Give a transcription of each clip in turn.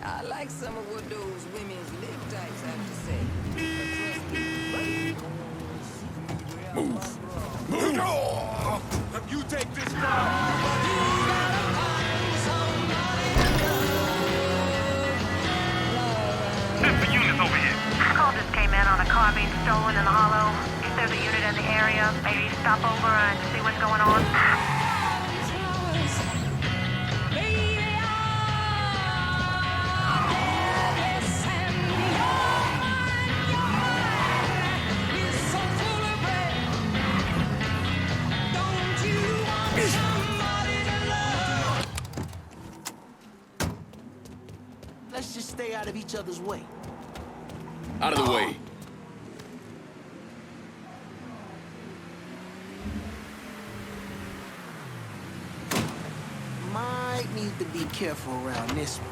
I like some of what those women's lip types have to say. But trust me, Move. Move. You take this now. Sister units over here. Call just came in on a car being stolen in the hollow. If there's a unit in the area, maybe stop over and see what's going on. Let's just stay out of each other's way. Out of the way. Might need to be careful around this one.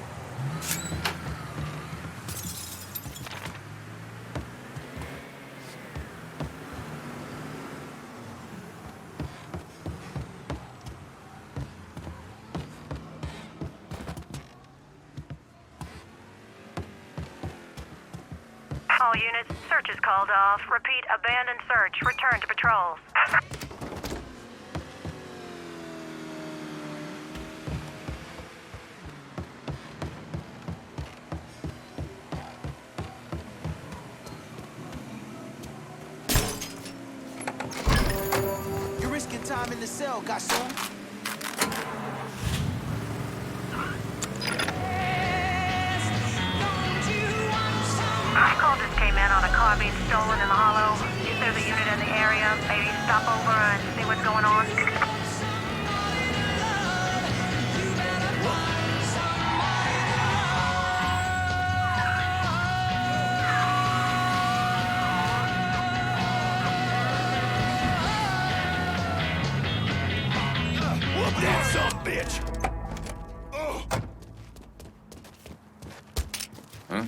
All units, search is called off. Repeat, abandoned search. Return to patrols. You're risking time in the cell, garçon. Call just came in on a car being stolen in the hollow. If there's a unit in the area, maybe stop over and see what's going on. Whoop that son bitch! Huh?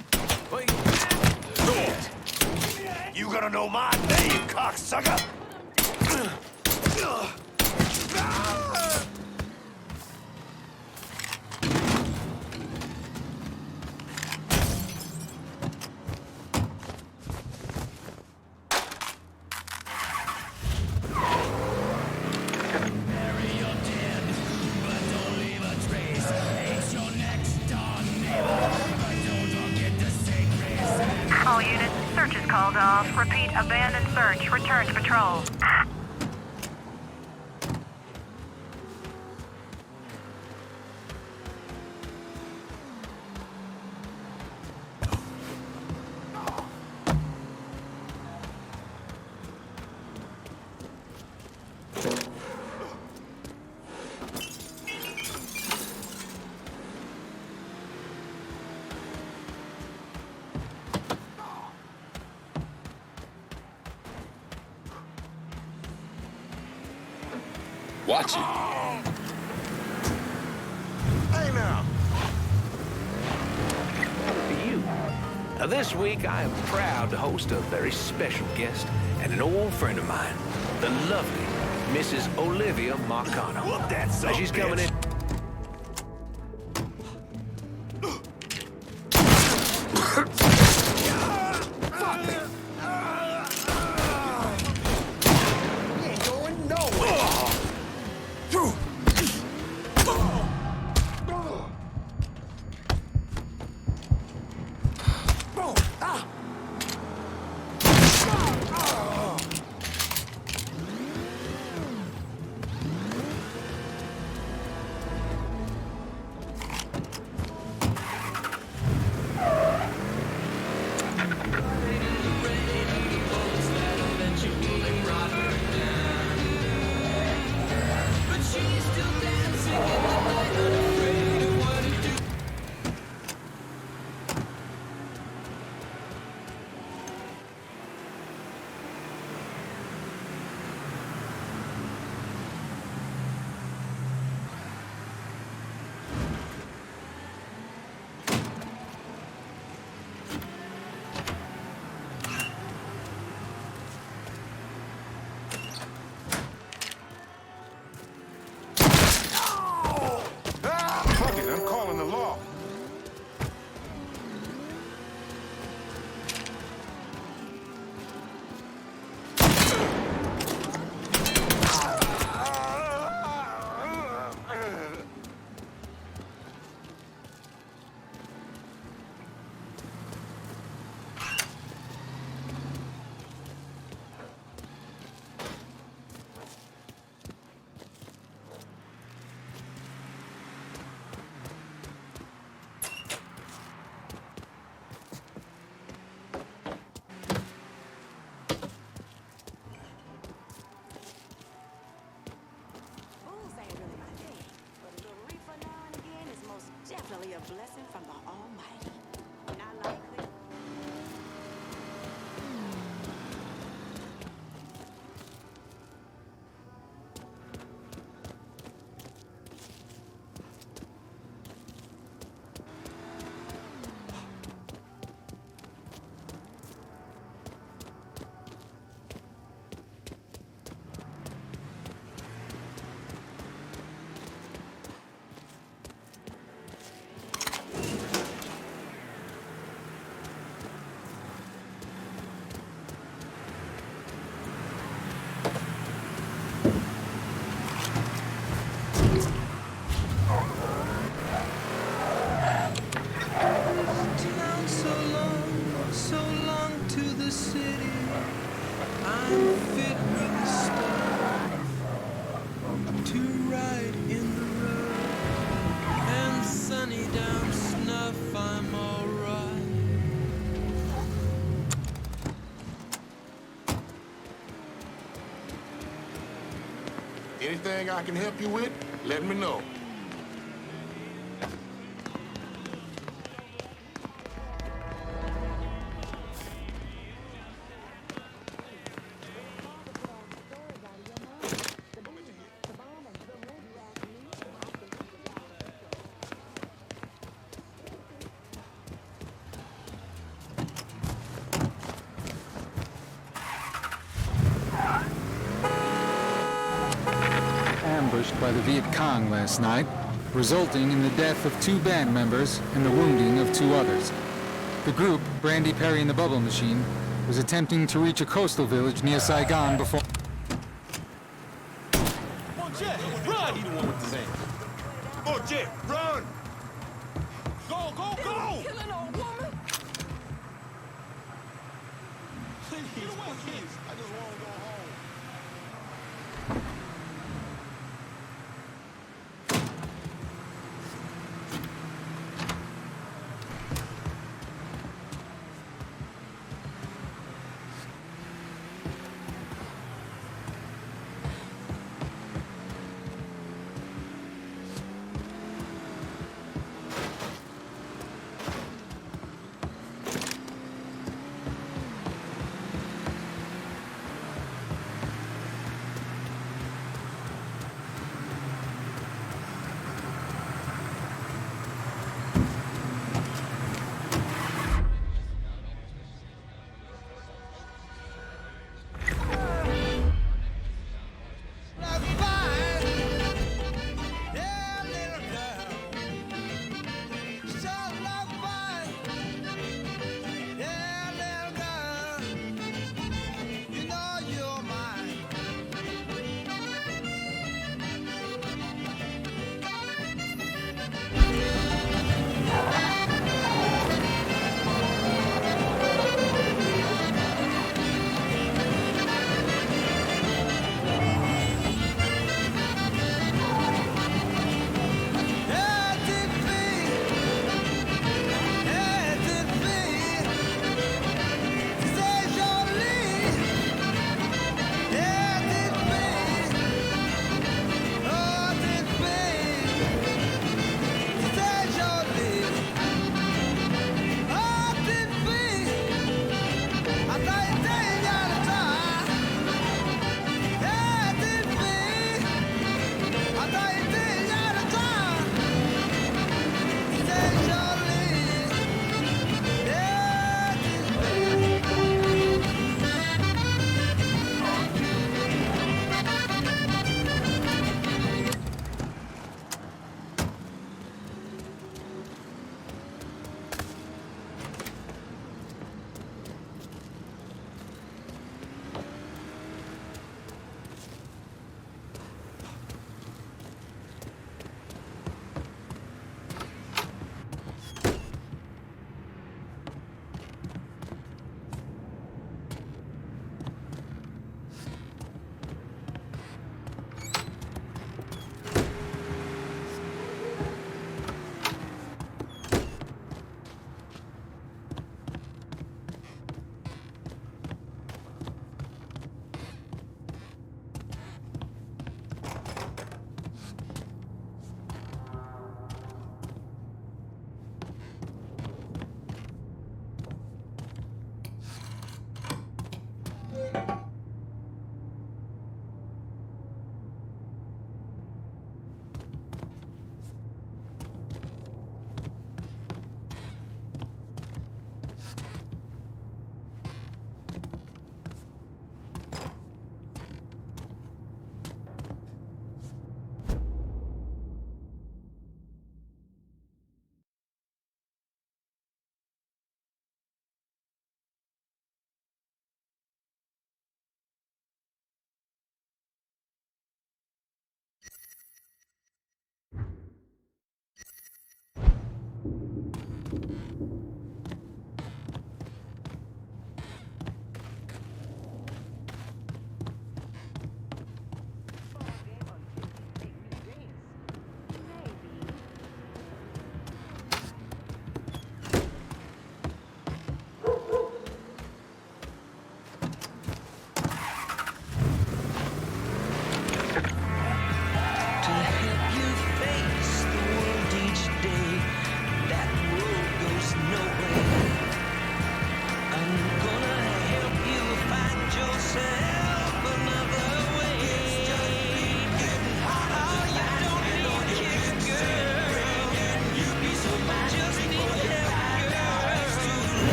You gonna know my name, cocksucker? All units, search is called off. Repeat, abandoned search. Return to patrol. Watch it. Hey now! To you. Now, this week, I am proud to host a very special guest and an old friend of mine, the lovely Mrs. Olivia Marcano. Whoop that son Now, she's coming bitch. in. You ain't going nowhere! blessing from the Almighty. Not likely. Town so long to the city. I'm fit with the stuff to ride in the road. And sunny down snuff, I'm alright. Anything I can help you with, let me know. Ambushed by the Viet Cong last night, resulting in the death of 2 band members and the wounding of 2 others. The group, Brandy Perry and the Bubble Machine, was attempting to reach a coastal village near Saigon before... Oh, Jet, run! He the one with the zane. Oh, Jet, run! Go, go, go! Killing a woman? Please, please. I just want to go home.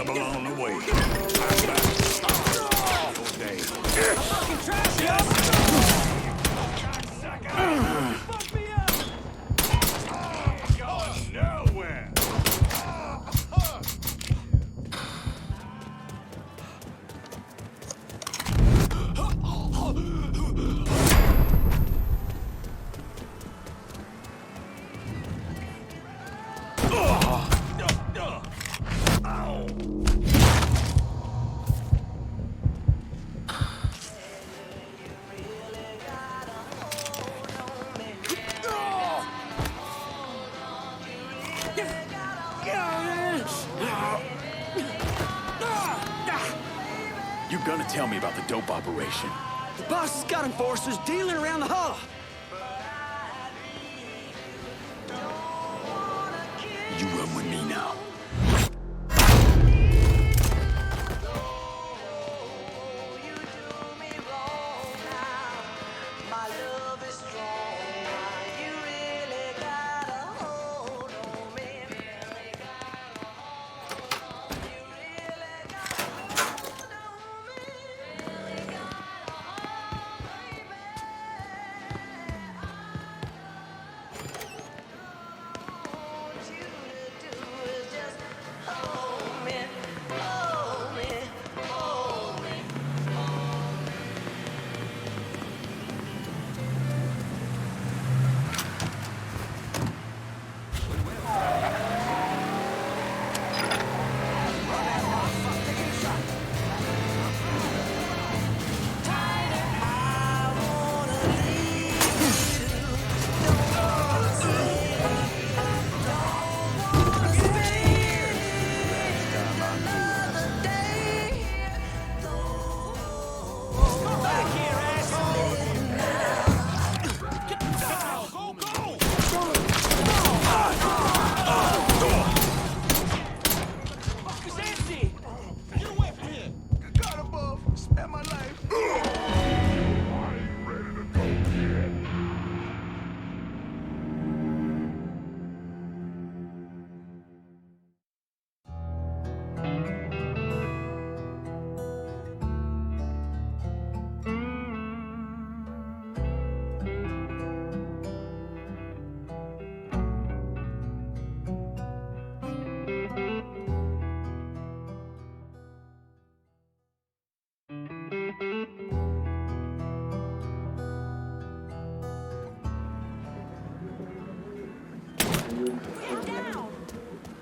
trouble on the way. Nowhere. You gonna tell me about the dope operation? The boss has got enforcers dealing around the hall. You run with me now.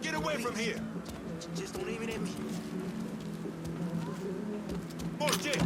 Get away from here. Just don't aim it at me. More shit.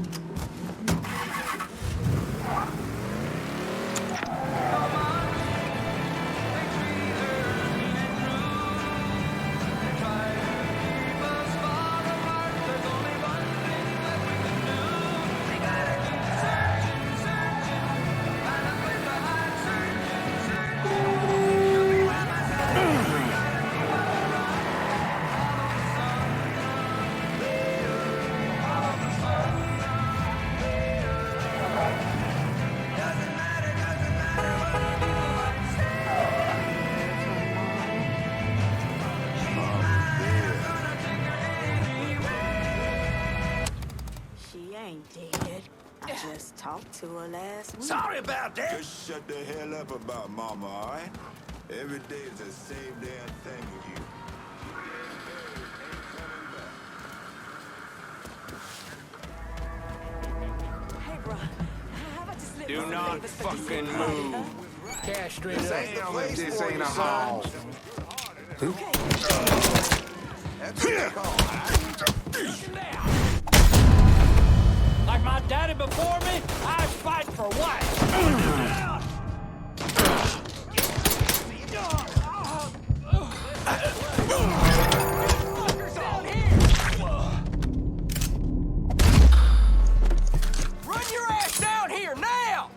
Just talked to her last week. Sorry about that. Just shut the hell up about Mama, all right? Every day is the same damn thing with you. Hey, bro. How about you slip Do me not some papers for fucking this party, move. huh? Cash straight up. Damn if this ain't a hall. That's what they call Like my daddy before me, I fight for what? Run your ass down here now!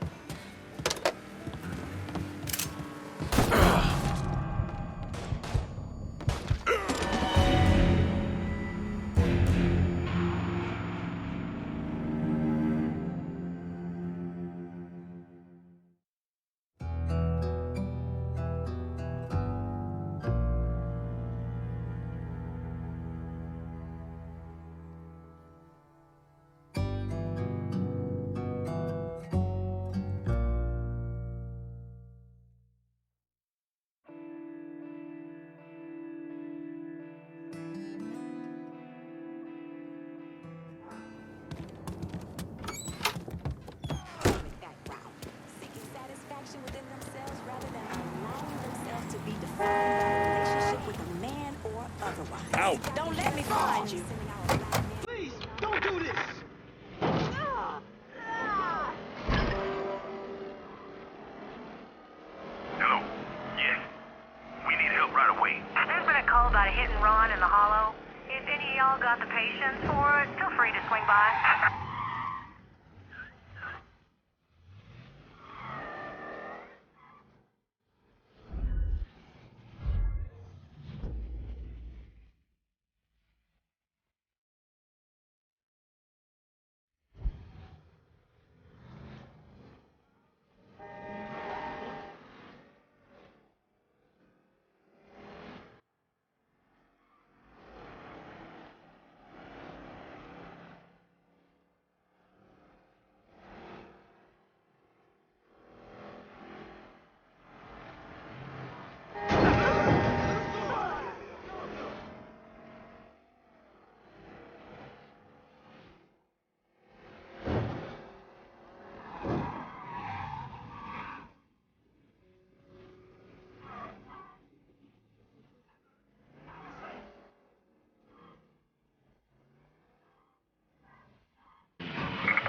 Go! Don't let me find you. Please, don't do this! Hello? Yes. We need help right away. There's been a call about a hit and run in the hollow. If any of y'all got the patience for it, feel free to swing by.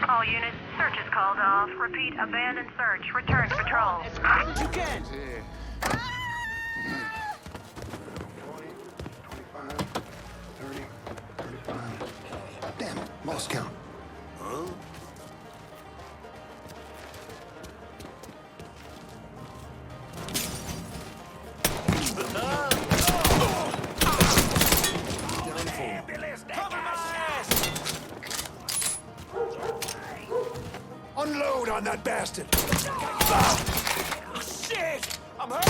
All units, search is called off. Repeat, abandoned search. Return to patrol. As fast as you can! Damn it, lost count. Unload on that bastard! Oh, shit! I'm hurt!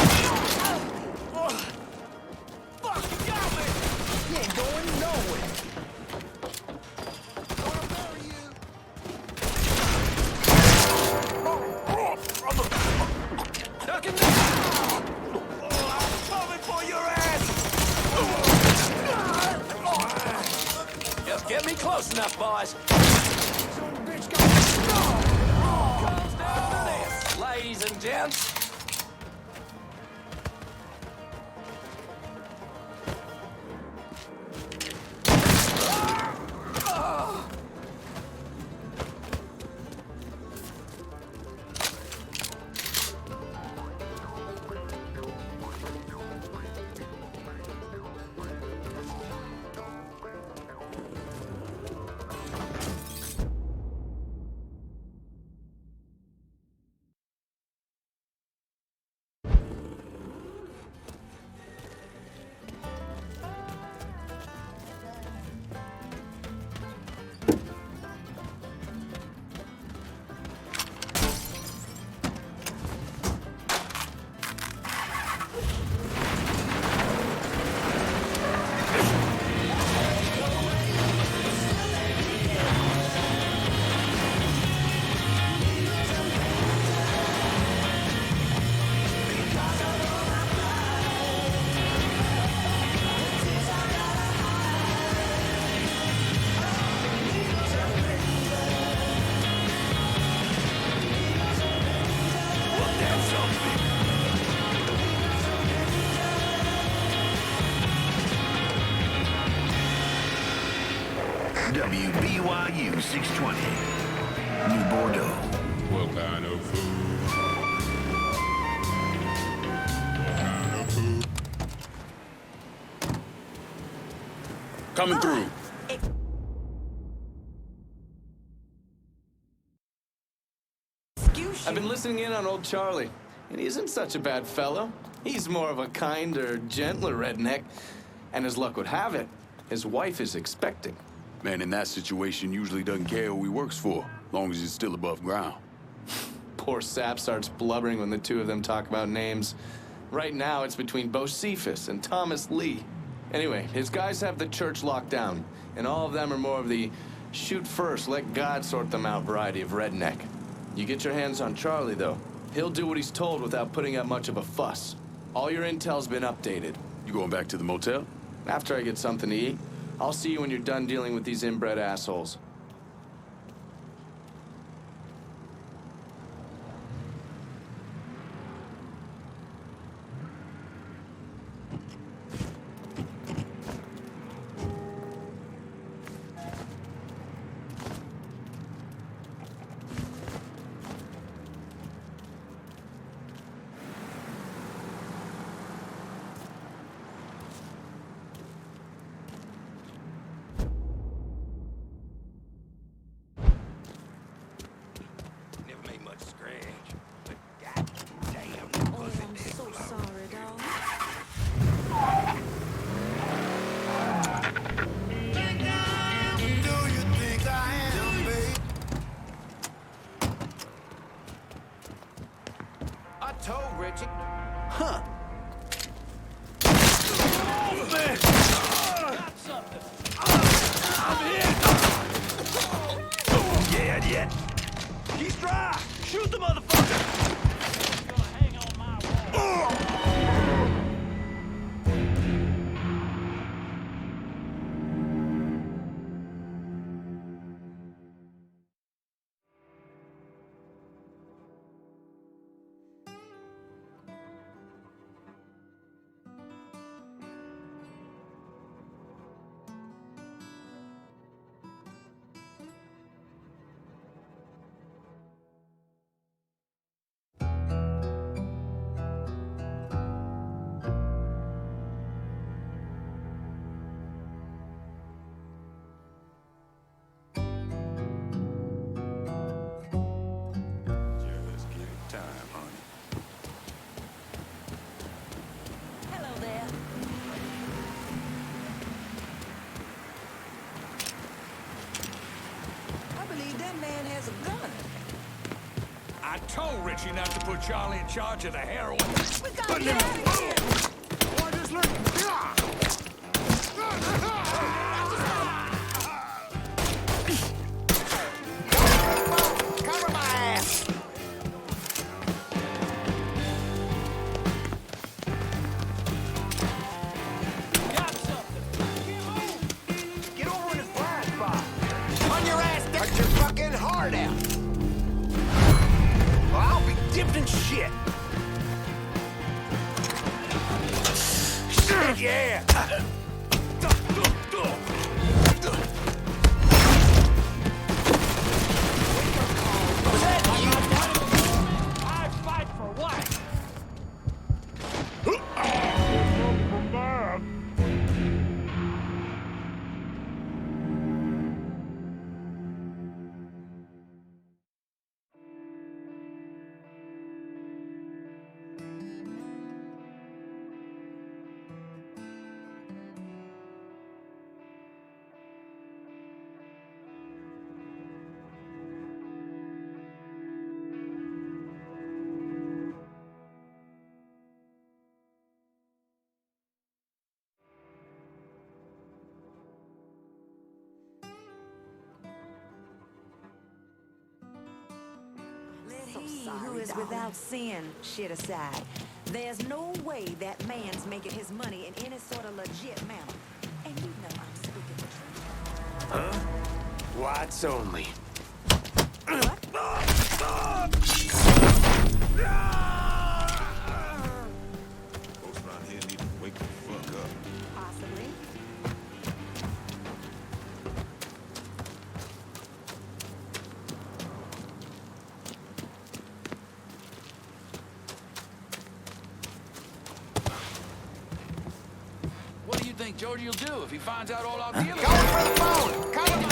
Fuck, you got me! You ain't going nowhere. Gonna bury you. Duck him down! I'm coming for your ass! Just get me close enough, boys. Comes down to this, ladies and gents. WBYU 620, New Bordeaux. What kind of food? What kind of food? Coming through. I've been listening in on old Charlie, and he isn't such a bad fellow. He's more of a kinder, gentler redneck, and as luck would have it, his wife is expecting. Man in that situation usually doesn't care who he works for, long as he's still above ground. Poor Sap starts blubbering when the two of them talk about names. Right now, it's between Bocephus and Thomas Lee. Anyway, his guys have the church locked down, and all of them are more of the shoot first, let God sort them out variety of redneck. You get your hands on Charlie, though. He'll do what he's told without putting up much of a fuss. All your intel's been updated. You going back to the motel? After I get something to eat. I'll see you when you're done dealing with these inbred assholes. shit! He's dry! Shoot the motherfucker! I told Richie not to put Charlie in charge of the heroin. We gotta get out of here! Cover my ass! Got something. Get over in his blind spot! On your ass, cut your fucking heart out! I'll be dipped in shit! Shit, yeah! Was that you? I fight for what? Who is without sin, shit aside. There's no way that man's making his money in any sort of legit manner. And you know I'm speaking the truth. Huh? Whites only. Folks around here need to wake the fuck up. Possibly. What do you think Georgie will do if he finds out all our dealings? Going for the phone! Cover my...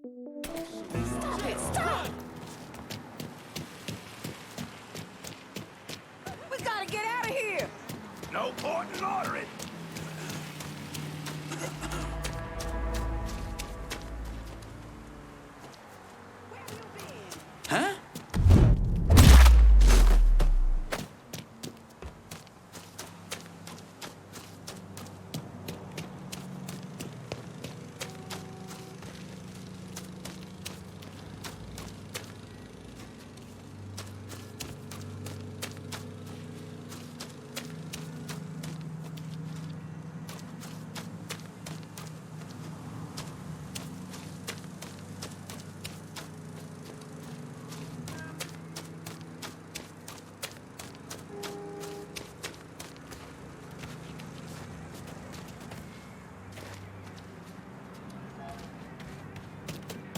Stop it! Stop! We gotta get out of here! No point in ordering. Huh?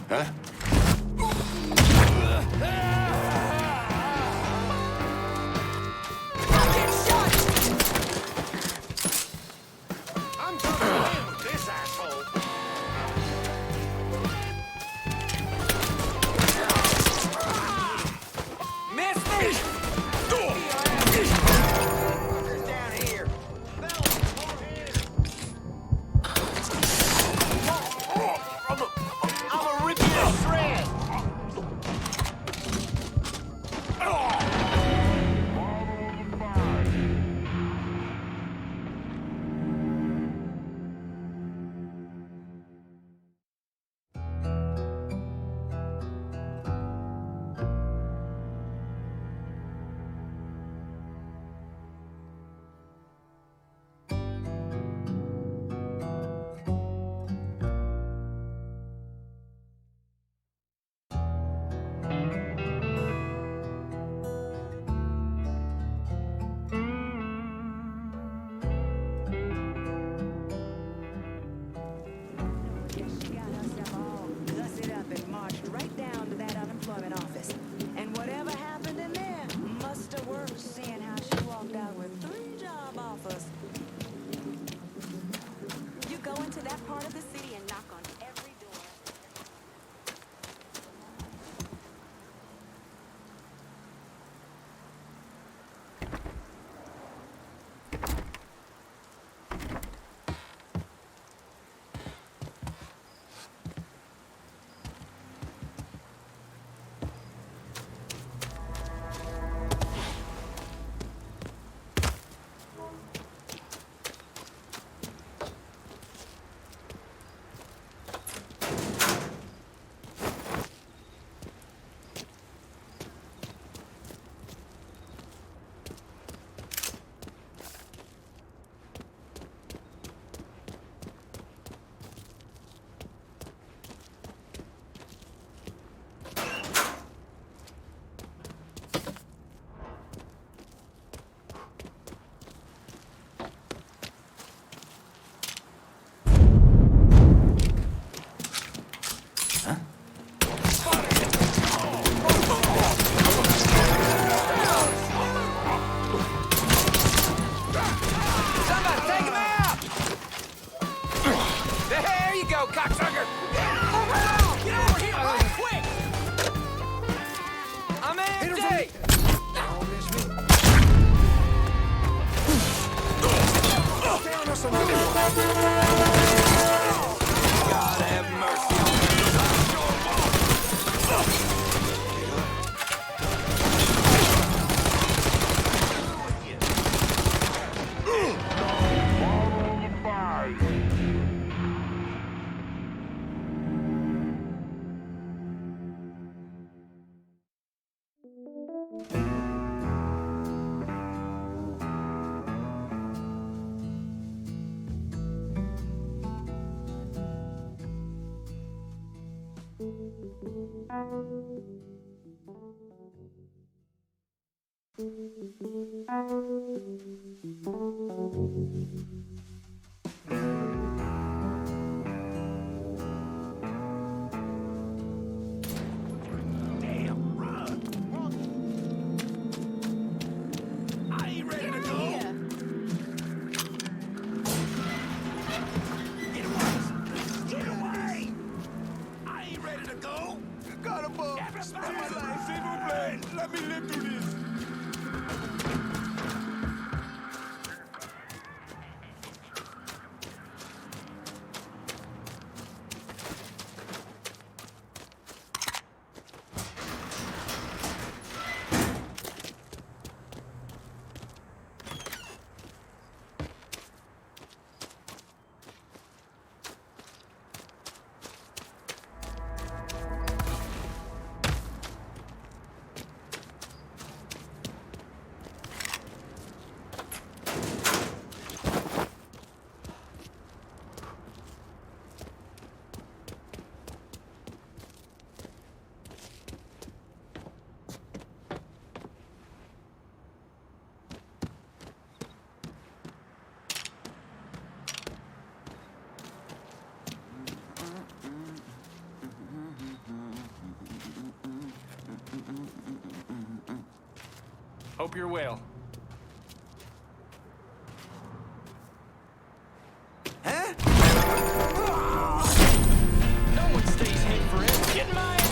Huh? God have mercy on me. Let me live through this. Hope you're well. Huh? No one stays hid forever. Get in my ass.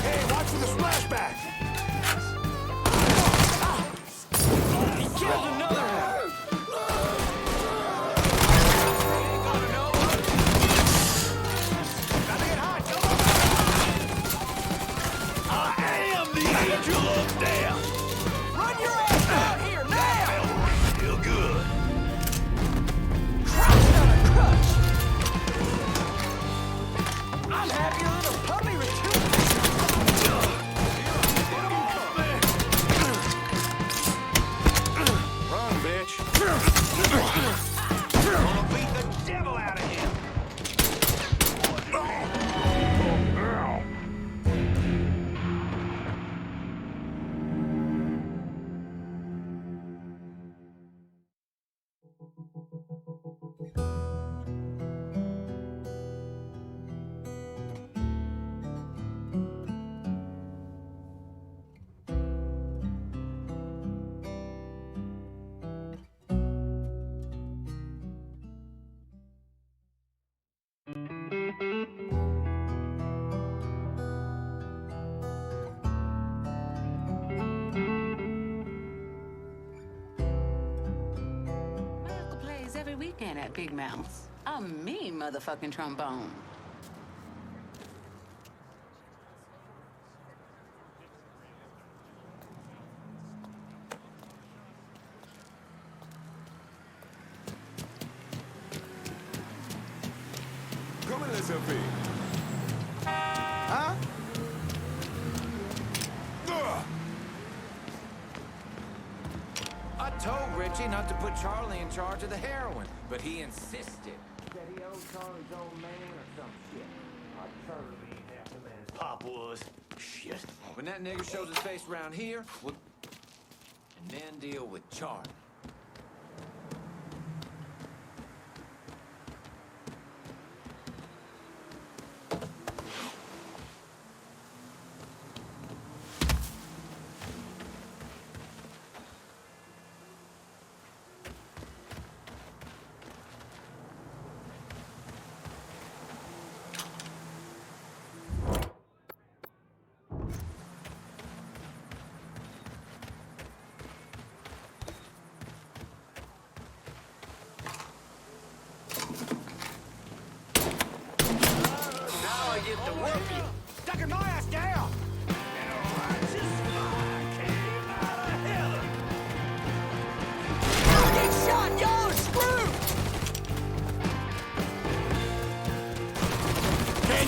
Hey, watch for the splashback. He killed another one. Weekend at Big Mouth. A mean motherfucking trombone. Come and listen to me. Huh? I told Richie not to put Charlie in charge of the heroin, but he insisted. Said he owed Charlie's old man or some shit. Charlie ain't half the man his pop was. Shit. When that nigger shows his face around here, we'll... and then deal with Charlie.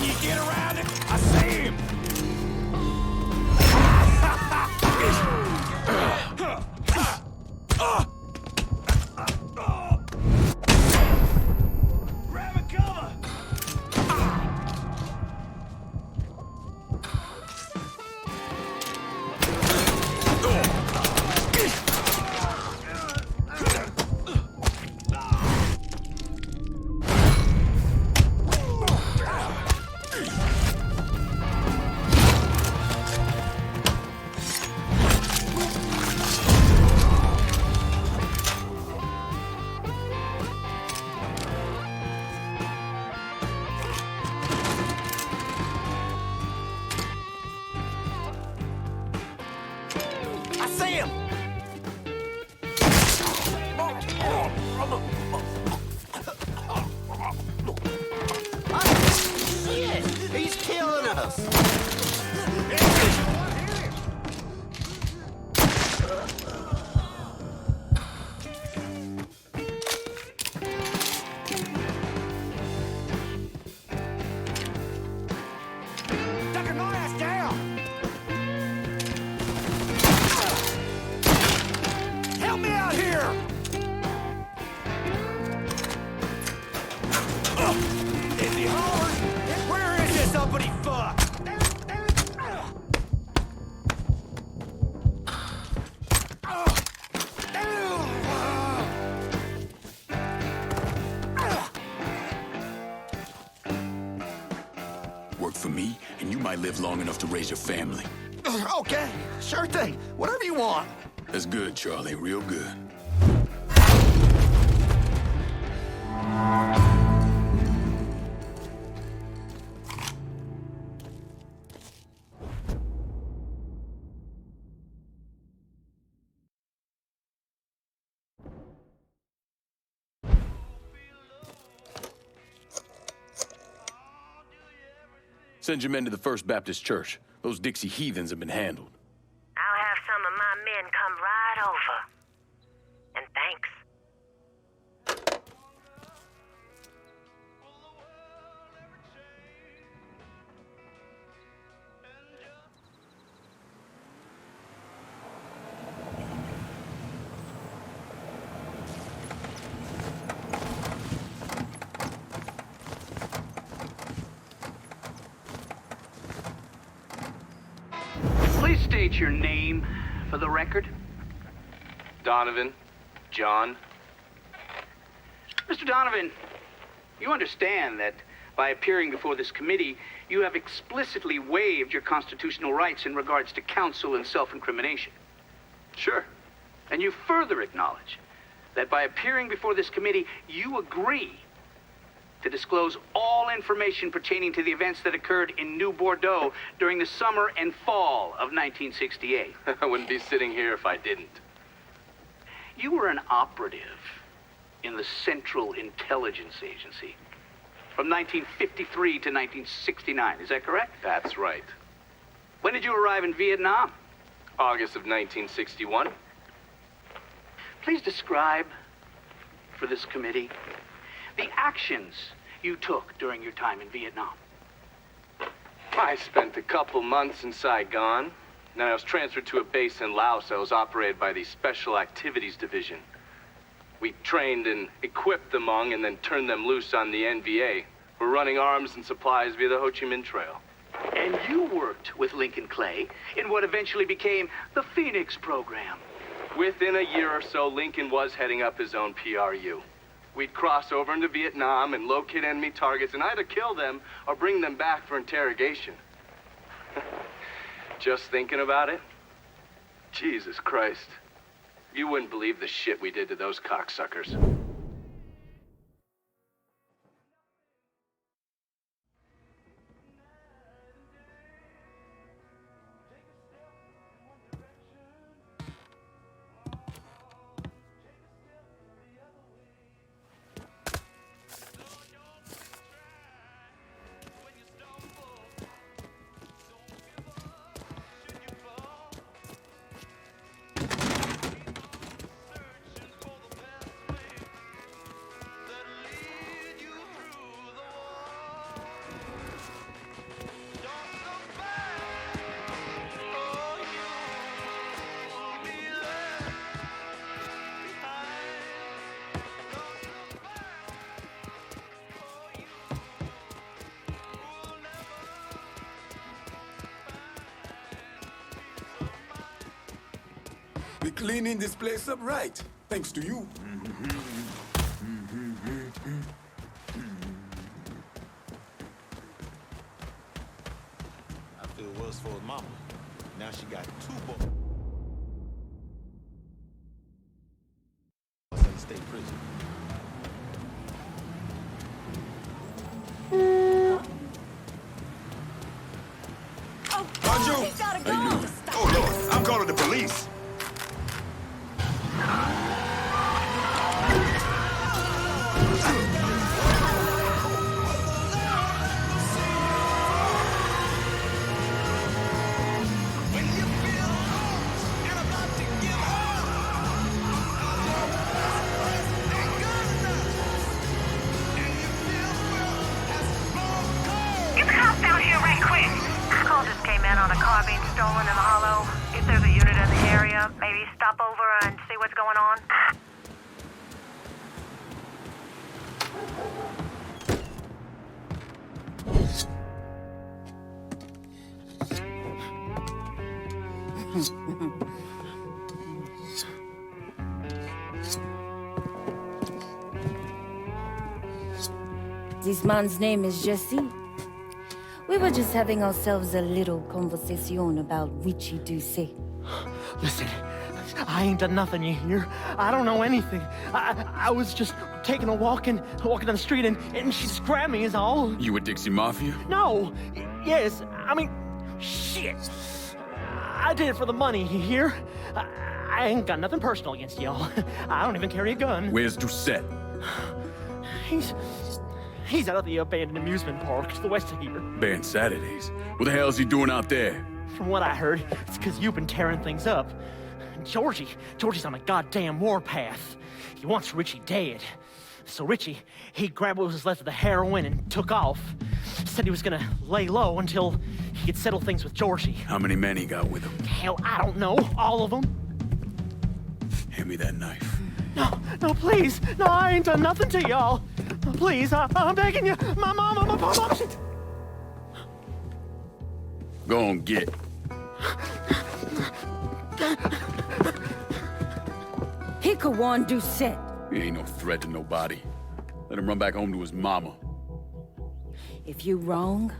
you get around him? I see him! Grab a cover! I see him! Shit! He's killing us! Ducking my ass down! Help me out here! Is he hard? Where is this uppity fuck? Work for me, and you might live long enough to raise your family. Okay, sure thing. Whatever you want. That's good, Charlie. Real good. Send your men to the First Baptist Church. Those Dixie heathens have been handled. I'll have some of my men come right over. And thanks. Please state your name for the record. Donovan, John. Mr. Donovan, you understand that by appearing before this committee, you have explicitly waived your constitutional rights in regards to counsel and self-incrimination. Sure. And you further acknowledge that by appearing before this committee, you agree to disclose all information pertaining to the events that occurred in New Bordeaux during the summer and fall of 1968. I wouldn't be sitting here if I didn't. You were an operative in the Central Intelligence Agency from 1953 to 1969. Is that correct? That's right. When did you arrive in Vietnam? August of 1961. Please describe for this committee the actions you took during your time in Vietnam. I spent a couple months in Saigon. Then I was transferred to a base in Laos that was operated by the Special Activities Division. We trained and equipped the Hmong and then turned them loose on the NVA. We're running arms and supplies via the Ho Chi Minh Trail. And you worked with Lincoln Clay in what eventually became the Phoenix program. Within a year or so, Lincoln was heading up his own PRU. We'd cross over into Vietnam and locate enemy targets and either kill them or bring them back for interrogation. Just thinking about it, Jesus Christ. You wouldn't believe the shit we did to those cocksuckers. Be cleaning this place up right, thanks to you. I feel worse for his mama. Now she got 2 boys. In the state prison. Bonjour! He's gotta go. How you doing? Oh, Lord, I'm calling the police. Get the cops down here right quick. Call just came in on a car being stolen in the hollow. If there's a unit in the area, maybe stop over and see what's going on. This man's name is Jesse. We were just having ourselves a little conversation about Richie Doucet. Listen, I ain't done nothing, you hear? I don't know anything. I was just taking a walking down the street, and she just grabbed me is all. You with Dixie Mafia? No. Yes, I mean, shit. I did it for the money, you hear? I ain't got nothing personal against y'all. I don't even carry a gun. Where's Doucet? He's out at the abandoned amusement park to the west of here. Banned Saturdays. What the hell's he doing out there? From what I heard, it's because you've been tearing things up. Georgie's on a goddamn warpath. He wants Richie dead. So Richie, he grabbed what was left of the heroin and took off. Said he was gonna lay low until he could settle things with Georgie. How many men he got with him? Hell, I don't know. All of them. Hand me that knife. No, please. No, I ain't done nothing to y'all. Please, I'm begging you. My mama, shit. Go on, get. He could warn Doucet. He ain't no threat to nobody. Let him run back home to his mama. If you wrong,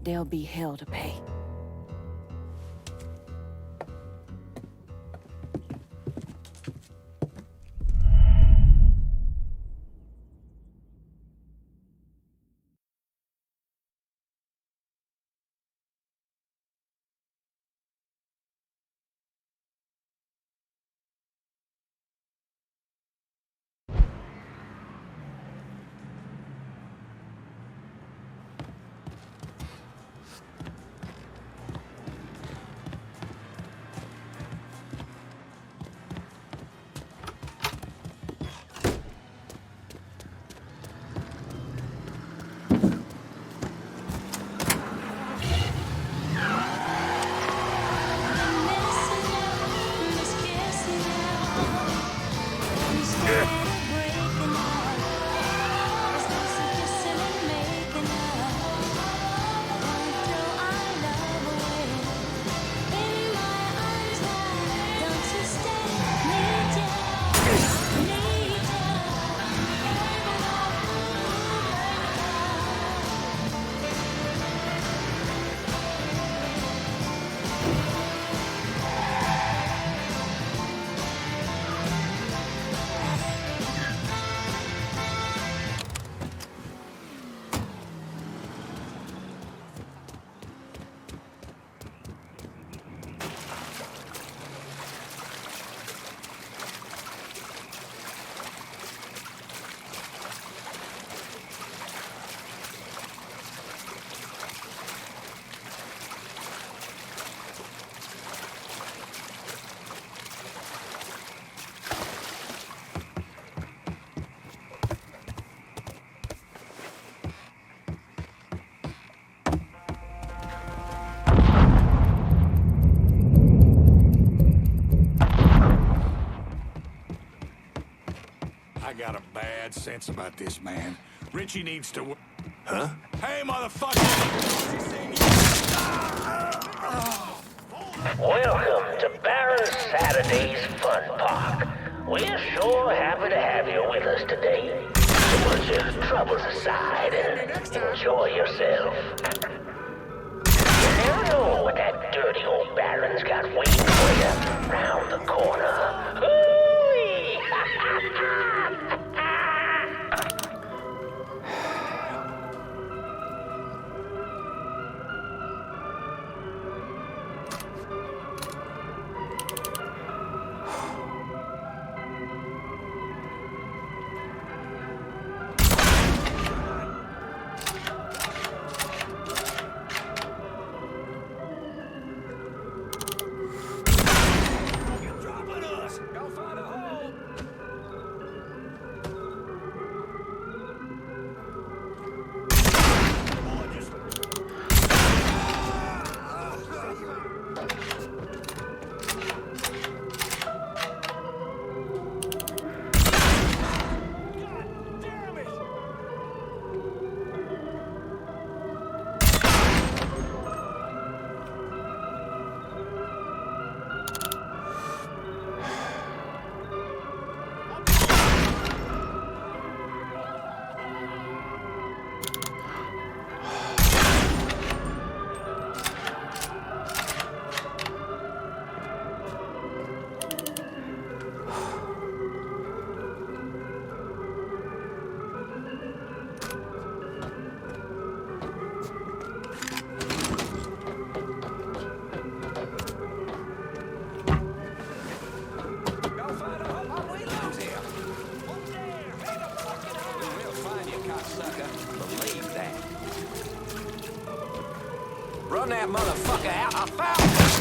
there'll be hell to pay. I got a bad sense about this man. Richie needs to... Huh? Hey, motherfucker! Welcome to Barron's Saturday's Fun Park. We're sure happy to have you with us today. So put your troubles aside and enjoy yourself. You never know what that dirty old Baron's got waiting for you round the corner. Hooey! Run that motherfucker out. I found him.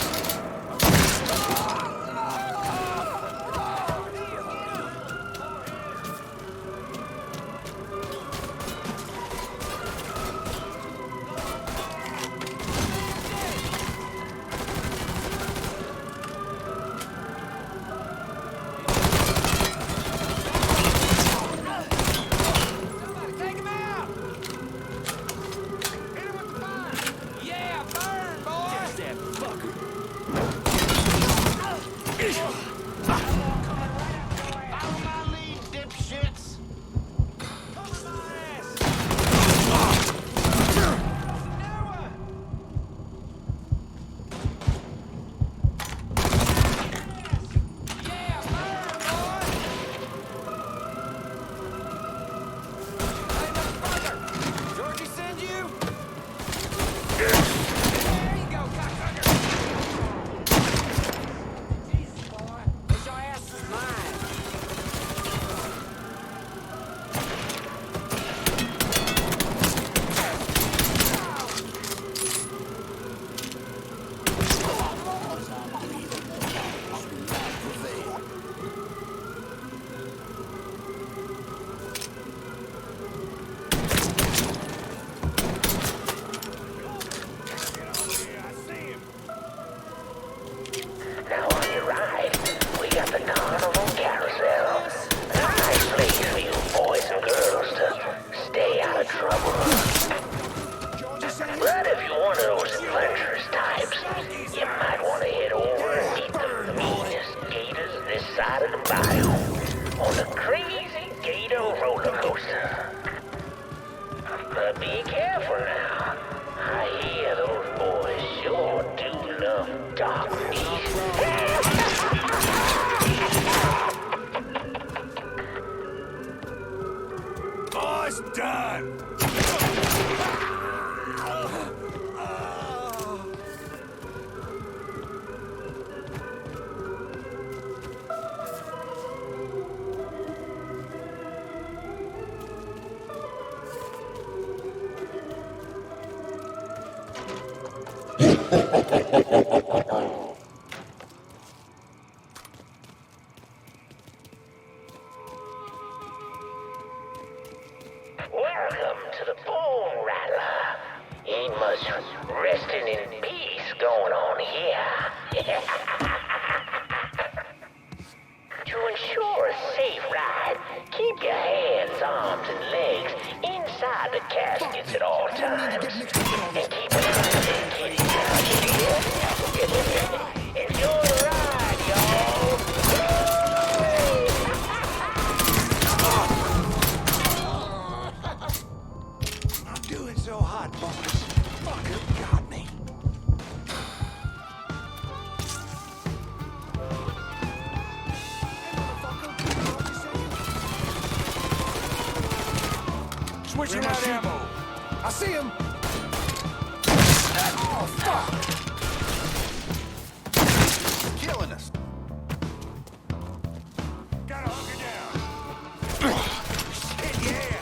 But if you're one of those adventurous types, you might want to head over and meet the meanest gators this side of the biome on the Crazy Gator roller coaster. But be careful now. I hear those boys sure do love dark beasts. Boss done! Welcome to the Bone Rattler. Ain't much resting in peace going on here. To ensure a safe ride, keep your hands, arms, and legs inside the caskets at all times. And keep an eye on the kitty. Enjoy the ride, y'all. Switching out ammo. I see him. Oh, fuck! Killing us. Gotta hunker down. Shit, yeah.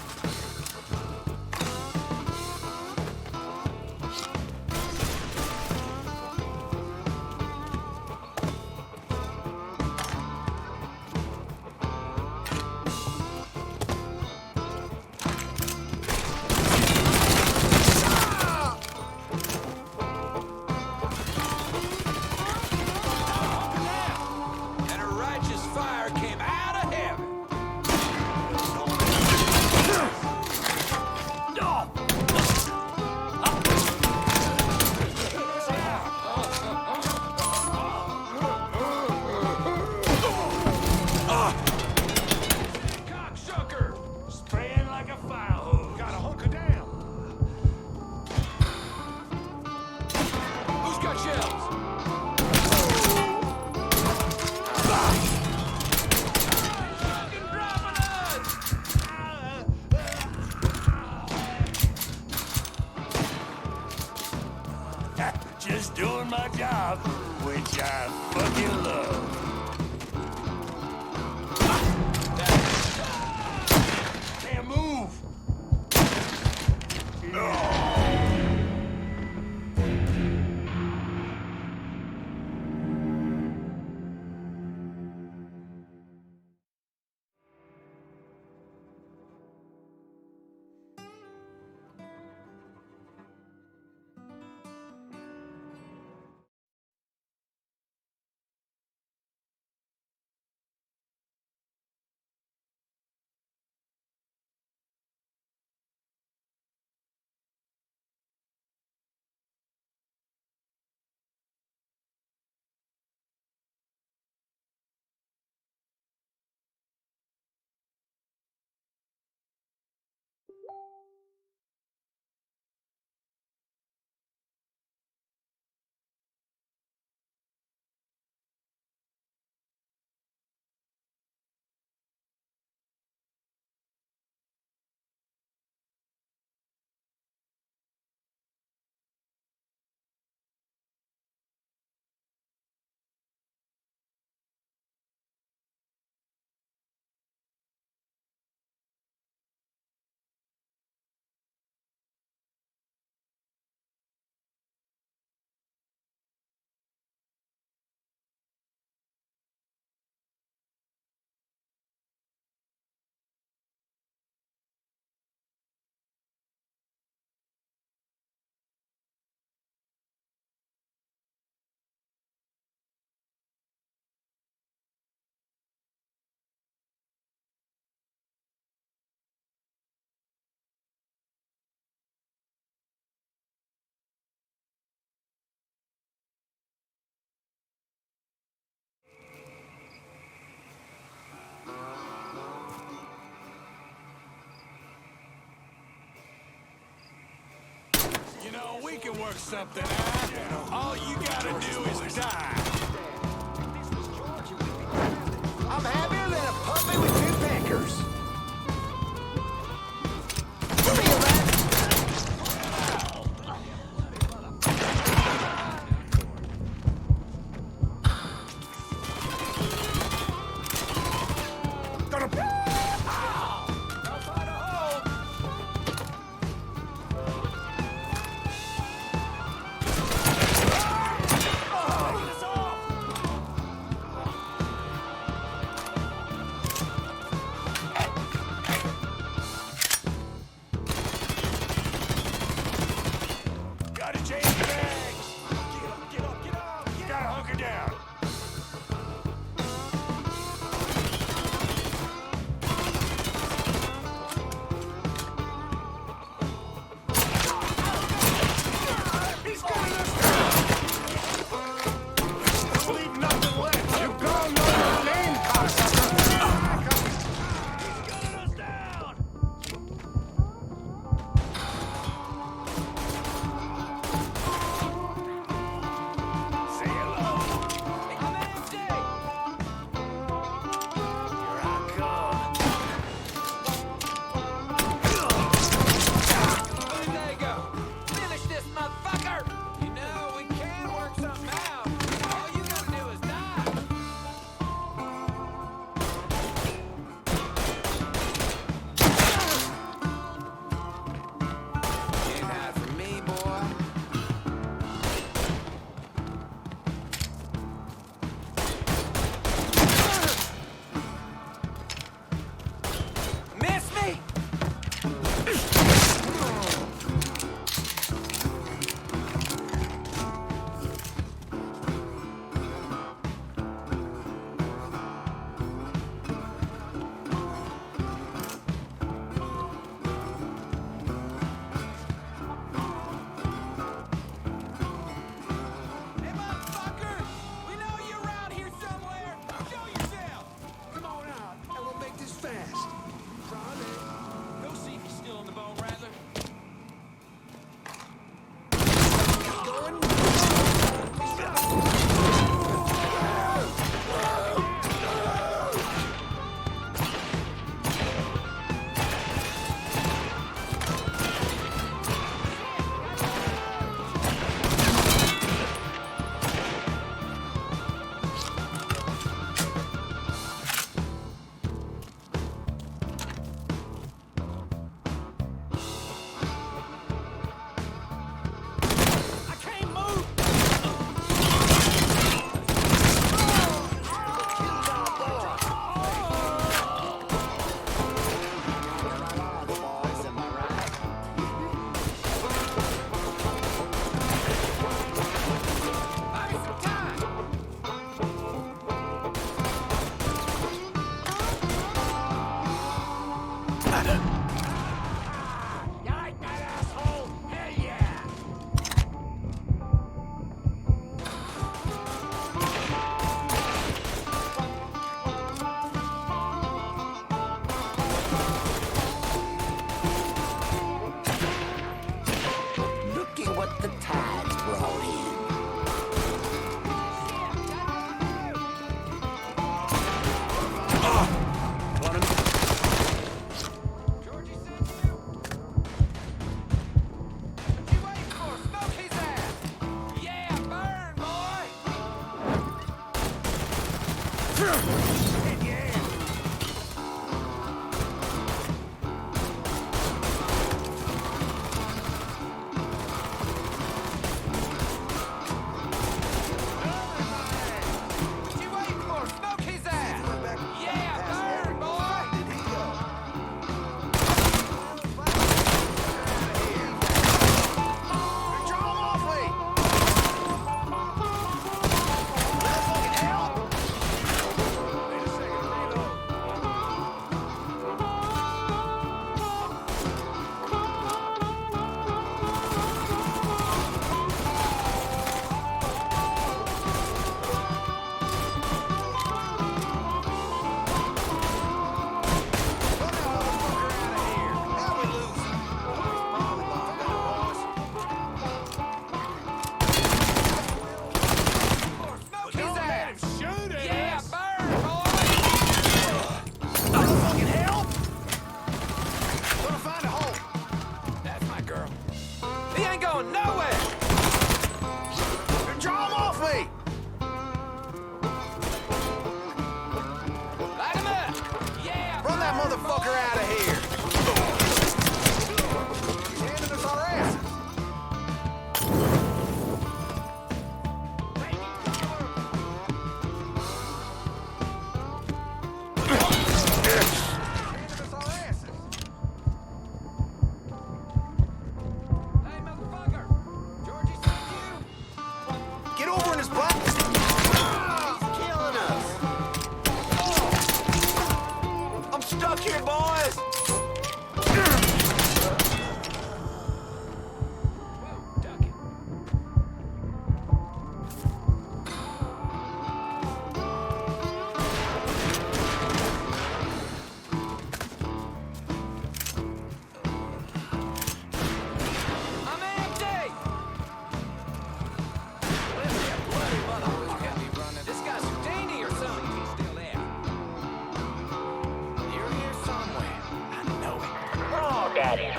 Just doing my job, which I fucking love. Can't move. You know, we can work something out. All you gotta do is die. I'm happier than a puppy with two peckers.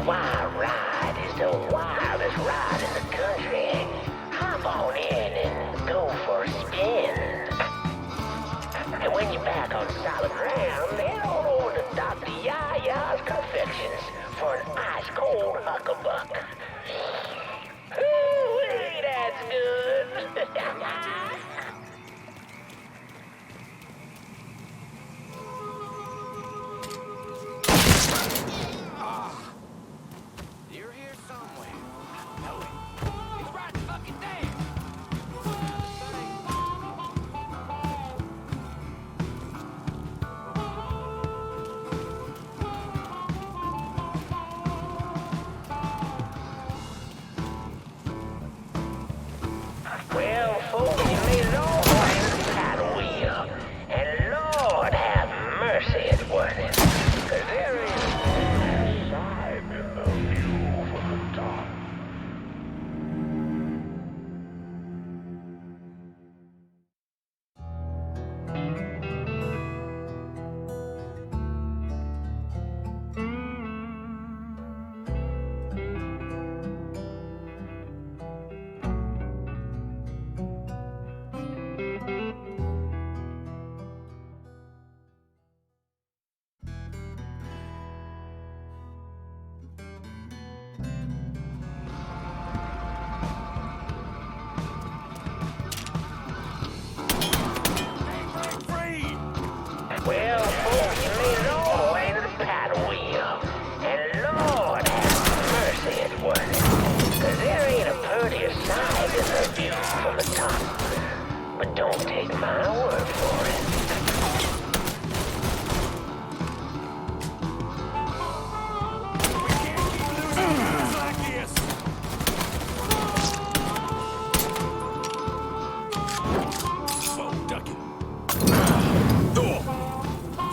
Wild Ride is the wildest ride in the country. Hop on in and go for a spin. And when you're back on solid ground, head on over to Dr. Yaya's Confections for an ice-cold huckabuck. Ooh, that's good. Well, folks, you made it all the way to the paddle wheel. And Lord have mercy, it's worth it. 'Cause there is a side of you from the top. Well, folks, you made it all the way to the paddle wheel. And Lord have mercy, it's worth it. 'Cause there ain't a prettier sight than the view from the top. But don't take my word for it.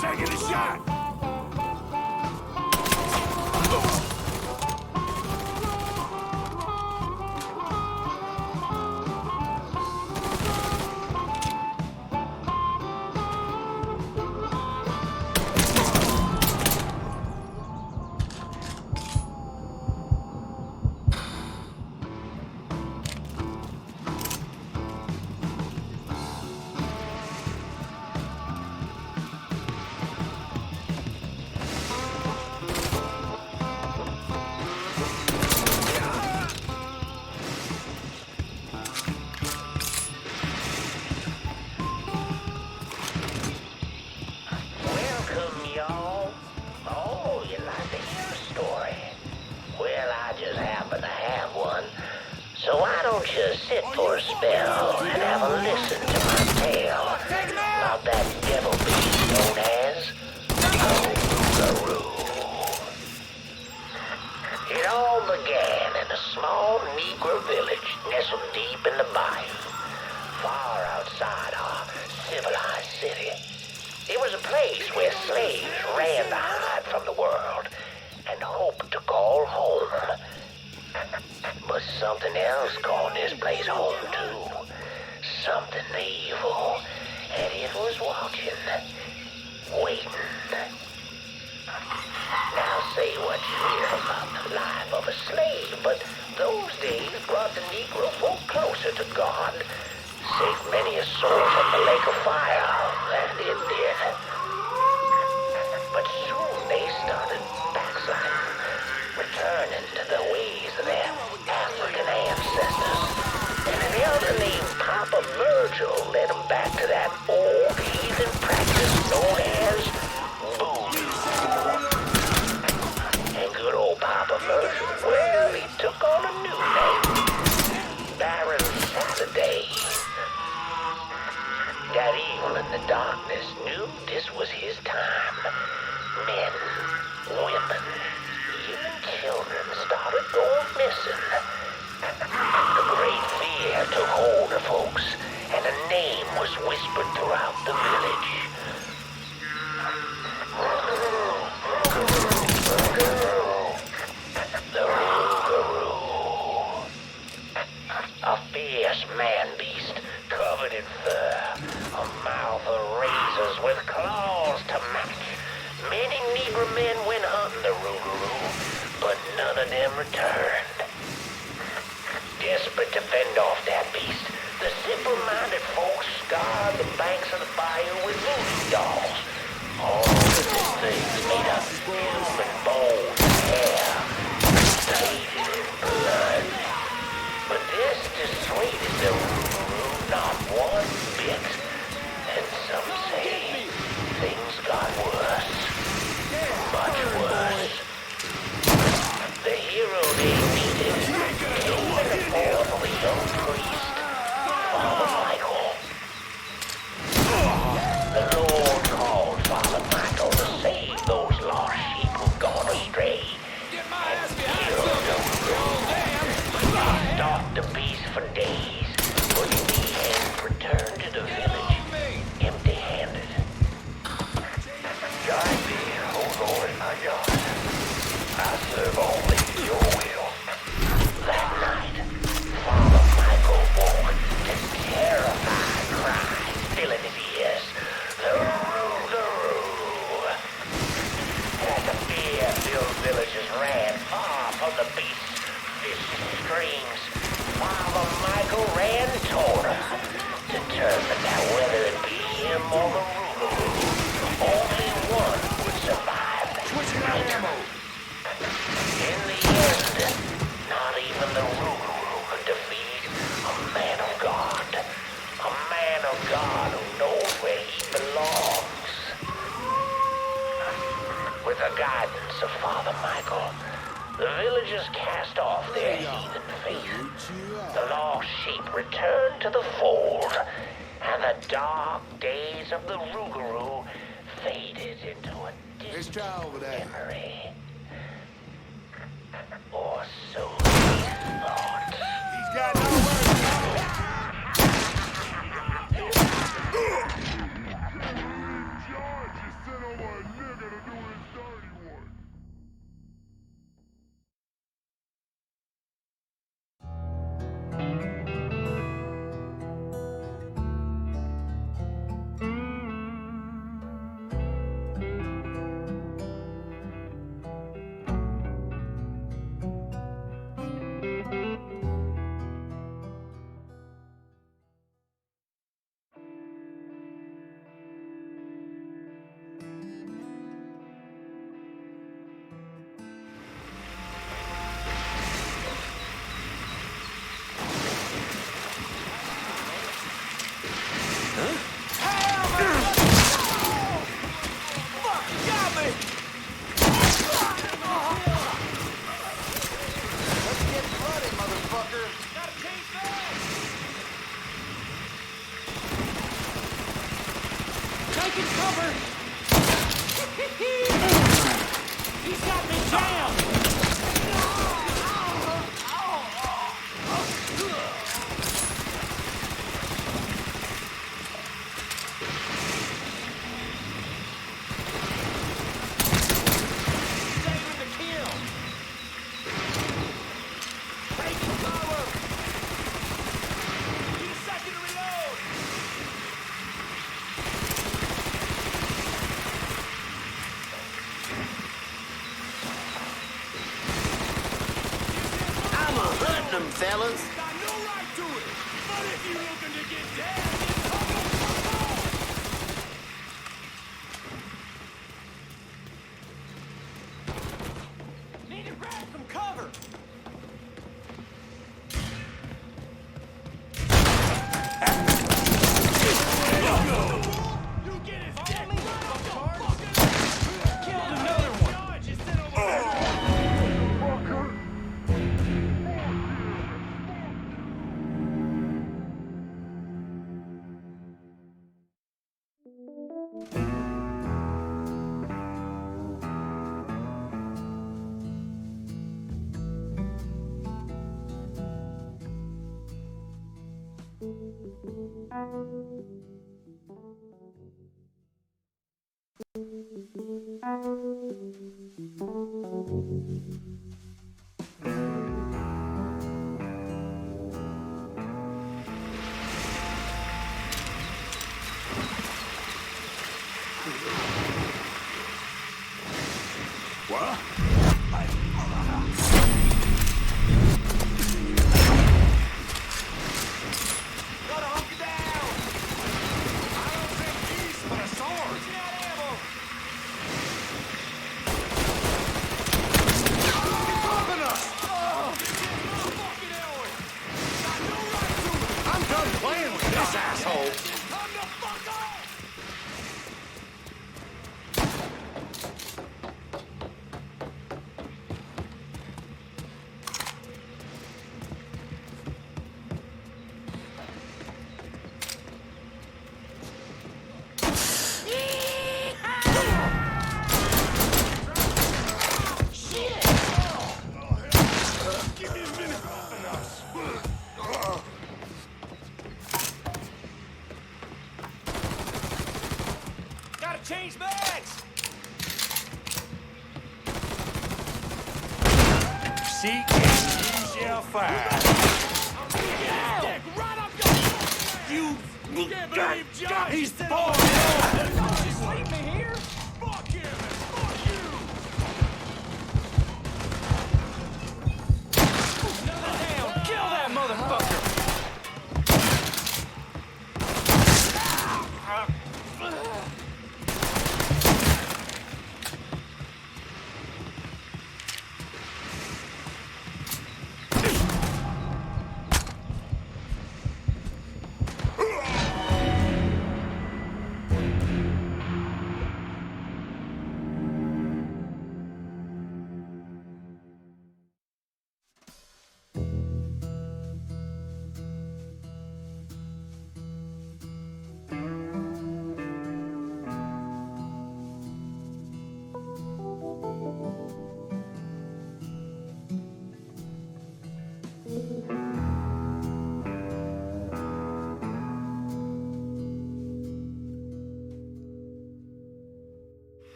Taking a shot! don't you sit for a spell and have a listen to my tale about that devil beast known as Rougarou. It all began in a small Negro village nestled deep in the bayou, far outside our civilized city. It was a place where slaves ran to hide from the world and hoped to call home. But something else called this place home too. Something evil. And it was watching. Waiting. Now say what you hear about the life of a slave, but those days brought the Negro folk closer to God. Saved many a soul from the lake of fire, that it did. But soon they started backsliding, returning to the ways of their African ancestors. And an elder named Papa Virgil led them back to that old heathen practice known as voodoo. And good old Papa Virgil, well, he took on a new name, Baron Saturday. That evil in the darkness knew this was his time. Men, women, even children started going missing. A great fear took hold of folks, and a name was whispered throughout the village. The Rougarou. A fierce man-beast covered in fur, a mouth of razors with claws to match. Many Negro men went hunting the Rougarou, but none of them returned. Desperate to fend off that beast, the simple-minded folks scarred the banks of the bayou with voodoo dolls. All of these things made of human bones and hair, plated in blood. But this dissuaded the Rougarou not one bit. And some say things got worse. Much worse. The hero they needed came in the form of a young priest, Father Michael. The Lord called Father Michael to save those lost sheep who'd gone astray. And killed the Rougarou. He stalked the beast for days, but in the end returned to the village empty-handed. Guide me, O Lord, my God. I serve only your will. That night, Father Michael woke to terrified cries filling his ears. The Rougarou. As the fear-filled villagers ran far from the beast's vicious screams, Father Michael ran toward her, determined that whether it be him or the Rougarou, only one would survive that night. In the end, not even the Rougarou could defeat a man of God. A man of God who knows where he belongs. With the guidance of Father Michael, the villagers cast off their heathen faith. The lost sheep returned to the fold, and the dark days of the Rougarou faded into a distant memory. Or so they thought. He's got Taking cover! He's got me jammed! Them fellas. Got no right to it. But if you looking to get dead, then come on. Need to grab some cover. You get his dick. Killed another one. What? Gotta hunker down. I don't think these but a sword. Pushing out ammo. He's bumping us. Motherfucking Elway. Got no right to it. I'm done playing with this asshole. Time to fuck off. Gotta change bags! Seek and you shall find. You can't believe Johnny. He's falling down. Don't you leave me here? Fuck him and fuck you! Another down. Kill that motherfucker!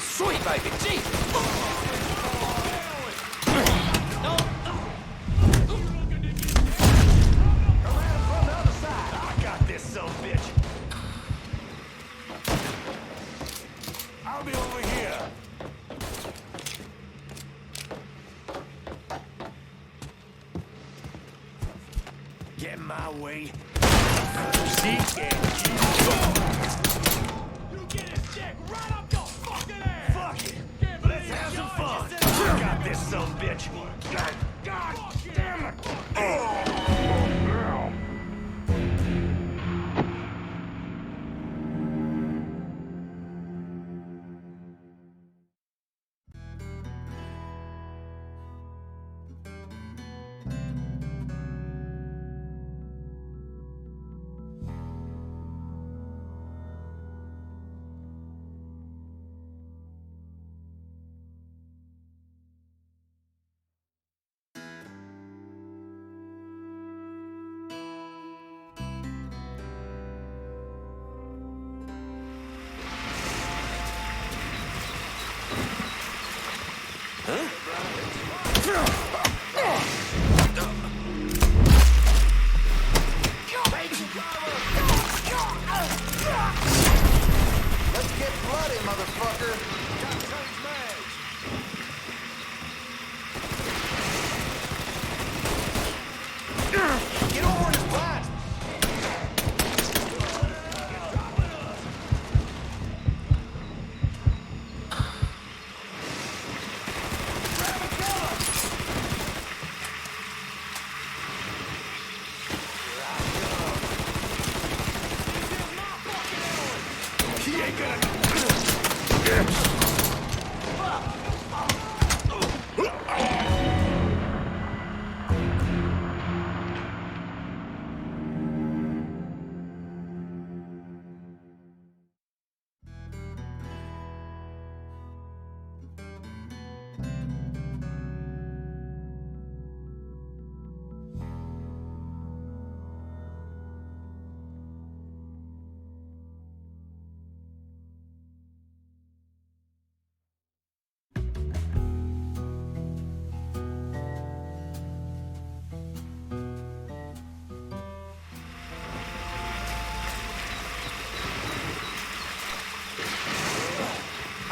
Sweet baby, Jesus! I'll be over here. Get in my way. Seek and you get his dick right up your fucking ass. Fuck it. Let's have some fun. I got this son bitch. God damn it.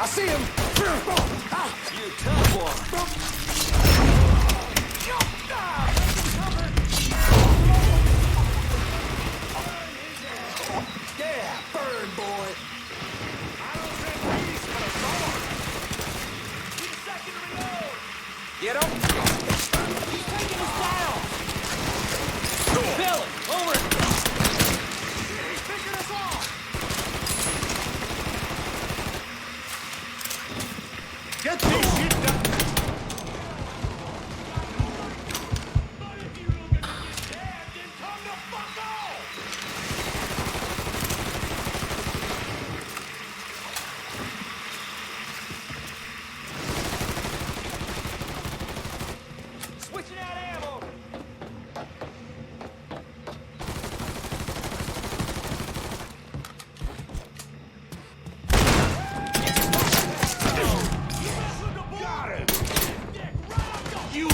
I see him! You tough one. Yeah, burn, boy! Get him! He's taking us down! Bill it! Over it! He's picking us off! Get this shit done! Switching out ammo! Got him! You...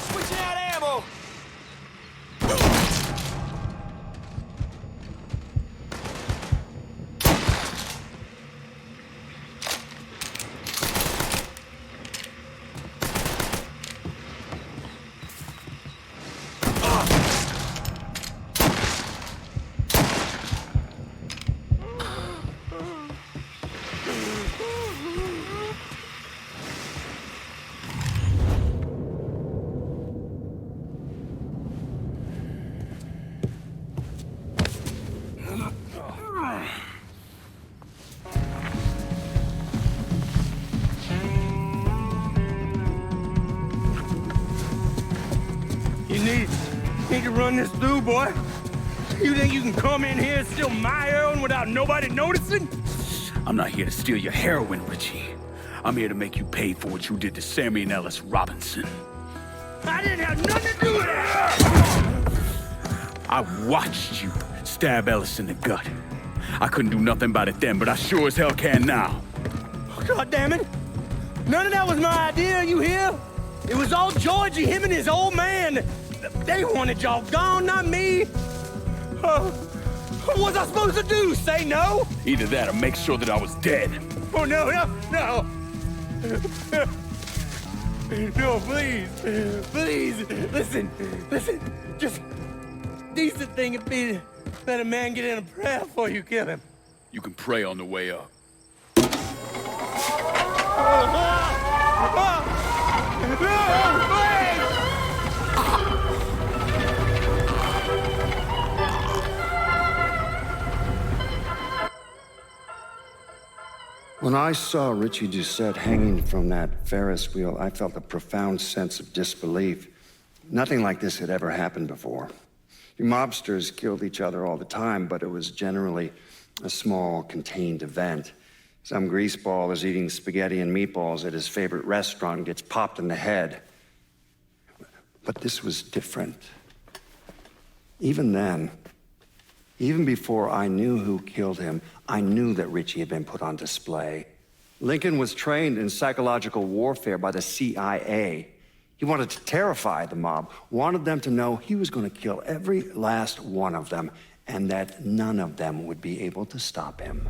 Switching out ammo! You need to run this through, boy. You think you can come in here and steal my heroin without nobody noticing? I'm not here to steal your heroin, Richie. I'm here to make you pay for what you did to Sammy and Ellis Robinson. I didn't have nothing to do with it! I watched you stab Ellis in the gut. I couldn't do nothing about it then, but I sure as hell can now. God damn it! None of that was my idea, you hear? It was all Georgie, him and his old man. They wanted y'all gone, not me. What was I supposed to do? Say no? Either that or make sure that I was dead. Oh, no. No, please. Please. Listen. Just decent thing would be to let a man get in a prayer before you kill him. You can pray on the way up. When I saw Richie Doucette hanging from that Ferris wheel, I felt a profound sense of disbelief. Nothing like this had ever happened before. The mobsters killed each other all the time, but it was generally a small, contained event. Some greaseball is eating spaghetti and meatballs at his favorite restaurant and gets popped in the head. But this was different. Even then, even before I knew who killed him, I knew that Richie had been put on display. Lincoln was trained in psychological warfare by the CIA. He wanted to terrify the mob, wanted them to know he was going to kill every last one of them, and that none of them would be able to stop him.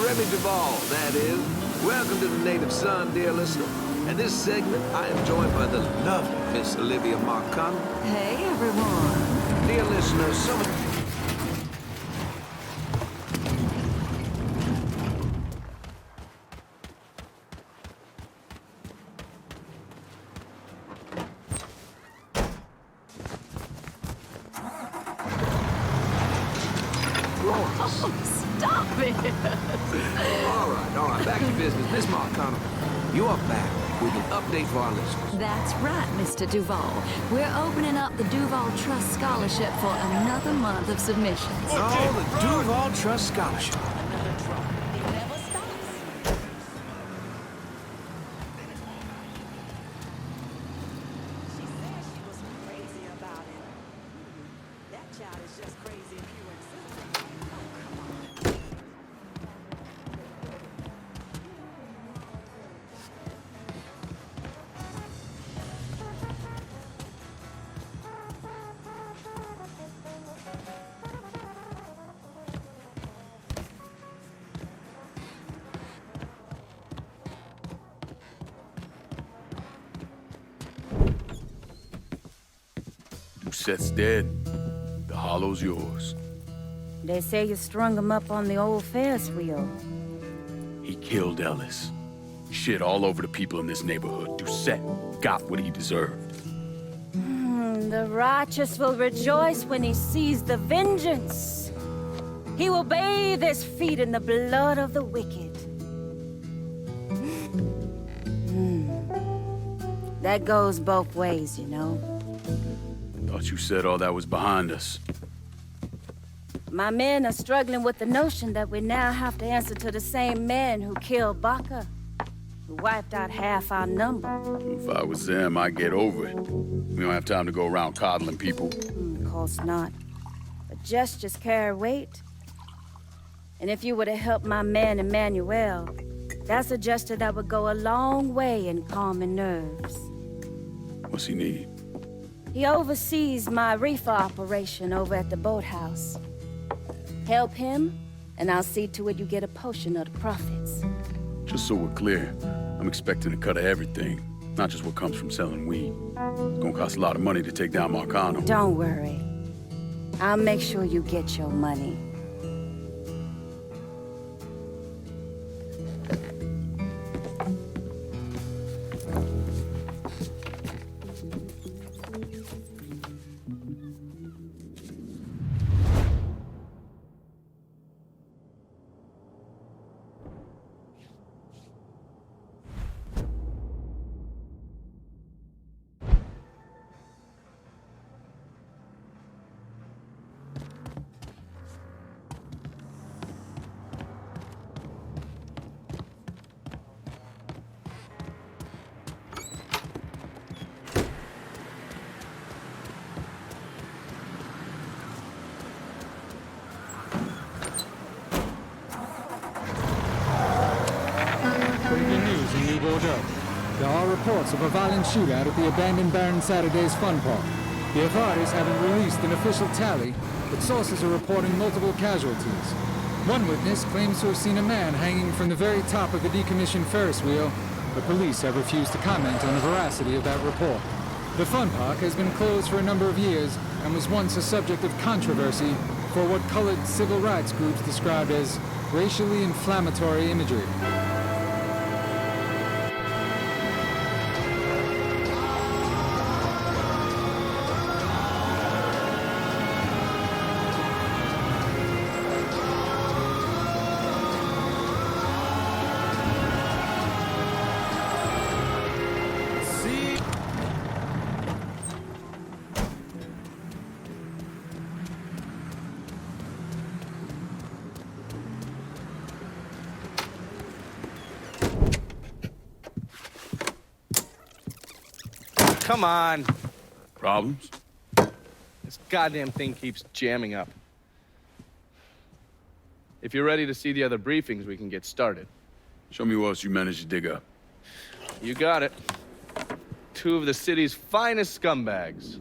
Remy Duvall, that is. Welcome to the Native Son, dear listener. And this segment, I am joined by the lovely Miss Olivia Marcano. Hey, everyone. Dear listeners, some of... Stop it! All right, back to business. Miss Marcano, you are back with an update for our listeners. That's right, Mr. Duvall. We're opening up the Duvall Trust Scholarship for another month of submissions. Oh, the Duvall Trust Scholarship. Seth's dead. The hollow's yours. They say you strung him up on the old Ferris wheel. He killed Ellis. Shit all over the people in this neighborhood. Doucette got what he deserved. The righteous will rejoice when he sees the vengeance. He will bathe his feet in the blood of the wicked. That goes both ways, you know. Thought you said all that was behind us. My men are struggling with the notion that we now have to answer to the same man who killed Baca, who wiped out half our number. If I was them, I'd get over it. We don't have time to go around coddling people. Of course not. But gestures carry weight. And if you were to help my man Emmanuel, that's a gesture that would go a long way in calming nerves. What's he need? He oversees my reefer operation over at the boathouse. Help him, and I'll see to it you get a portion of the profits. Just so we're clear, I'm expecting a cut of everything, not just what comes from selling weed. It's gonna cost a lot of money to take down Marcano. Don't worry. I'll make sure you get your money. There are reports of a violent shootout at the abandoned Baron Saturday's Fun Park. The authorities haven't released an official tally, but sources are reporting multiple casualties. One witness claims to have seen a man hanging from the very top of a decommissioned Ferris wheel, but police have refused to comment on the veracity of that report. The Fun Park has been closed for a number of years and was once a subject of controversy for what colored civil rights groups described as racially inflammatory imagery. Come on. Problems? This goddamn thing keeps jamming up. If you're ready to see the other briefings, we can get started. Show me what else you managed to dig up. You got it. 2 of the city's finest scumbags.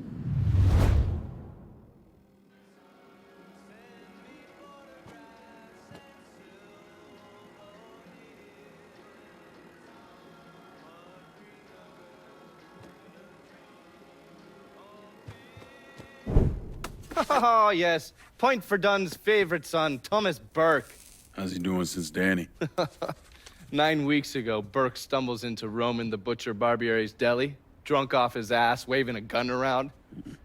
Oh, yes. Point for Dunn's favorite son, Thomas Burke. How's he doing since Danny? 9 weeks ago, Burke stumbles into Roman the Butcher Barbiere's deli, drunk off his ass, waving a gun around.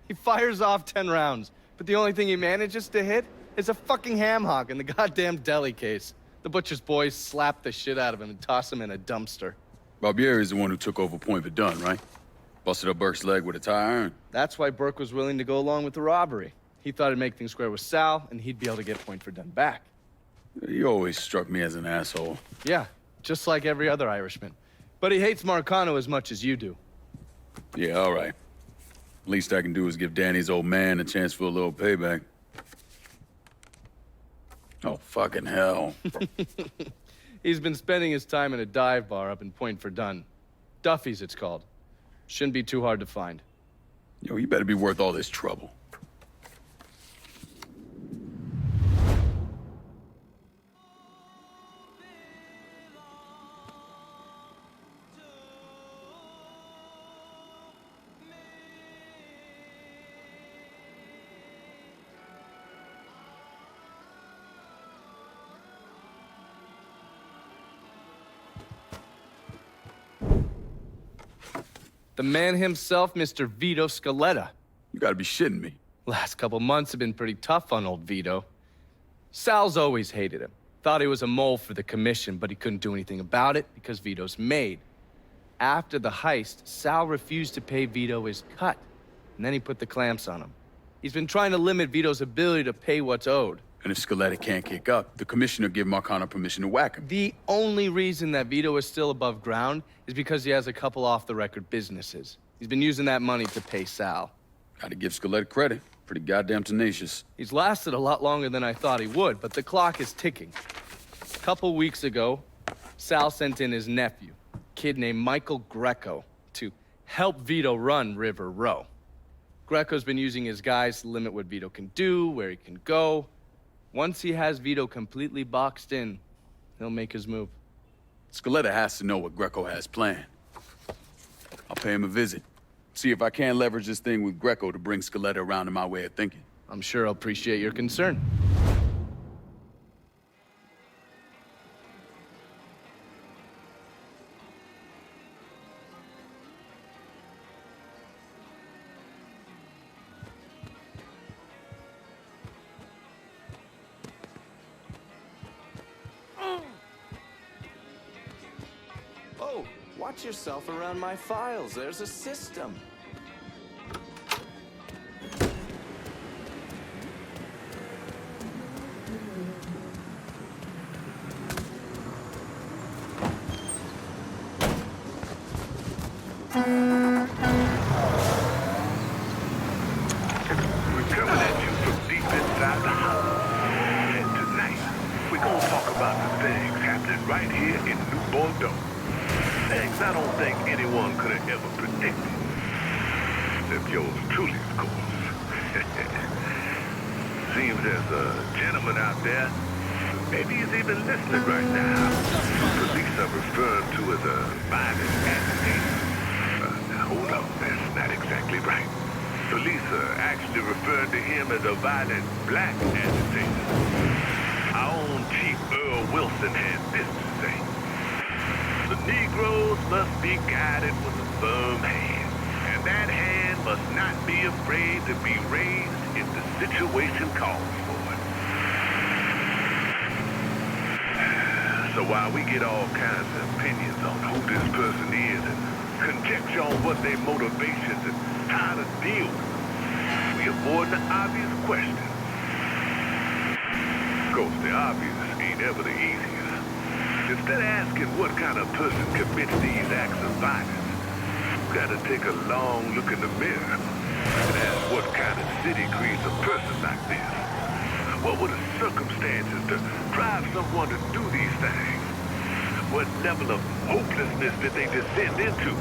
He fires off 10 rounds, but the only thing he manages to hit is a fucking ham hock in the goddamn deli case. The Butcher's boys slap the shit out of him and toss him in a dumpster. Barbiere's the one who took over Point Verdun, right? Busted up Burke's leg with a tire iron. That's why Burke was willing to go along with the robbery. He thought it'd make things square with Sal, and he'd be able to get Point Verdun back. You always struck me as an asshole. Yeah, just like every other Irishman. But he hates Marcano as much as you do. Yeah, all right. Least I can do is give Danny's old man a chance for a little payback. Oh, fucking hell. He's been spending his time in a dive bar up in Point Verdun. Duffy's, it's called. Shouldn't be too hard to find. Yo, you better be worth all this trouble. The man himself, Mr. Vito Scaletta. You gotta be shitting me. Last couple months have been pretty tough on old Vito. Sal's always hated him. Thought he was a mole for the commission, but he couldn't do anything about it because Vito's made. After the heist, Sal refused to pay Vito his cut, and then he put the clamps on him. He's been trying to limit Vito's ability to pay what's owed. And if Scaletta can't kick up, the commissioner give Marcano permission to whack him. The only reason that Vito is still above ground is because he has a couple off-the-record businesses. He's been using that money to pay Sal. Gotta give Scaletta credit. Pretty goddamn tenacious. He's lasted a lot longer than I thought he would, but the clock is ticking. A couple weeks ago, Sal sent in his nephew, a kid named Michael Greco, to help Vito run River Row. Greco's been using his guys to limit what Vito can do, where he can go. Once he has Vito completely boxed in, he'll make his move. Scaletta has to know what Greco has planned. I'll pay him a visit. See if I can't leverage this thing with Greco to bring Scaletta around to my way of thinking. I'm sure he'll appreciate your concern. Oh, watch yourself around my files. There's a system. We're coming at you from deep inside the house. And tonight, we're gonna talk about the things happening right here in New Bordeaux. Things I don't think anyone could have ever predicted. Except yours truly, of course. Seems there's a gentleman out there. Maybe he's even listening right now. Police are referring to as a violent agitator. Now hold on, that's not exactly right. Police are actually referring to him as a violent black agitator. Our own Chief Earl Wilson had this to say. The Negroes must be guided with a firm hand, and that hand must not be afraid to be raised if the situation calls for it. So while we get all kinds of opinions on who this person is and conjecture on what their motivations and how to deal with them, we avoid the obvious questions. Of course, the obvious ain't ever the easiest. Instead of asking what kind of person commits these acts of violence, you gotta take a long look in the mirror and ask what kind of city creates a person like this. What were the circumstances to drive someone to do these things? What level of hopelessness did they descend into?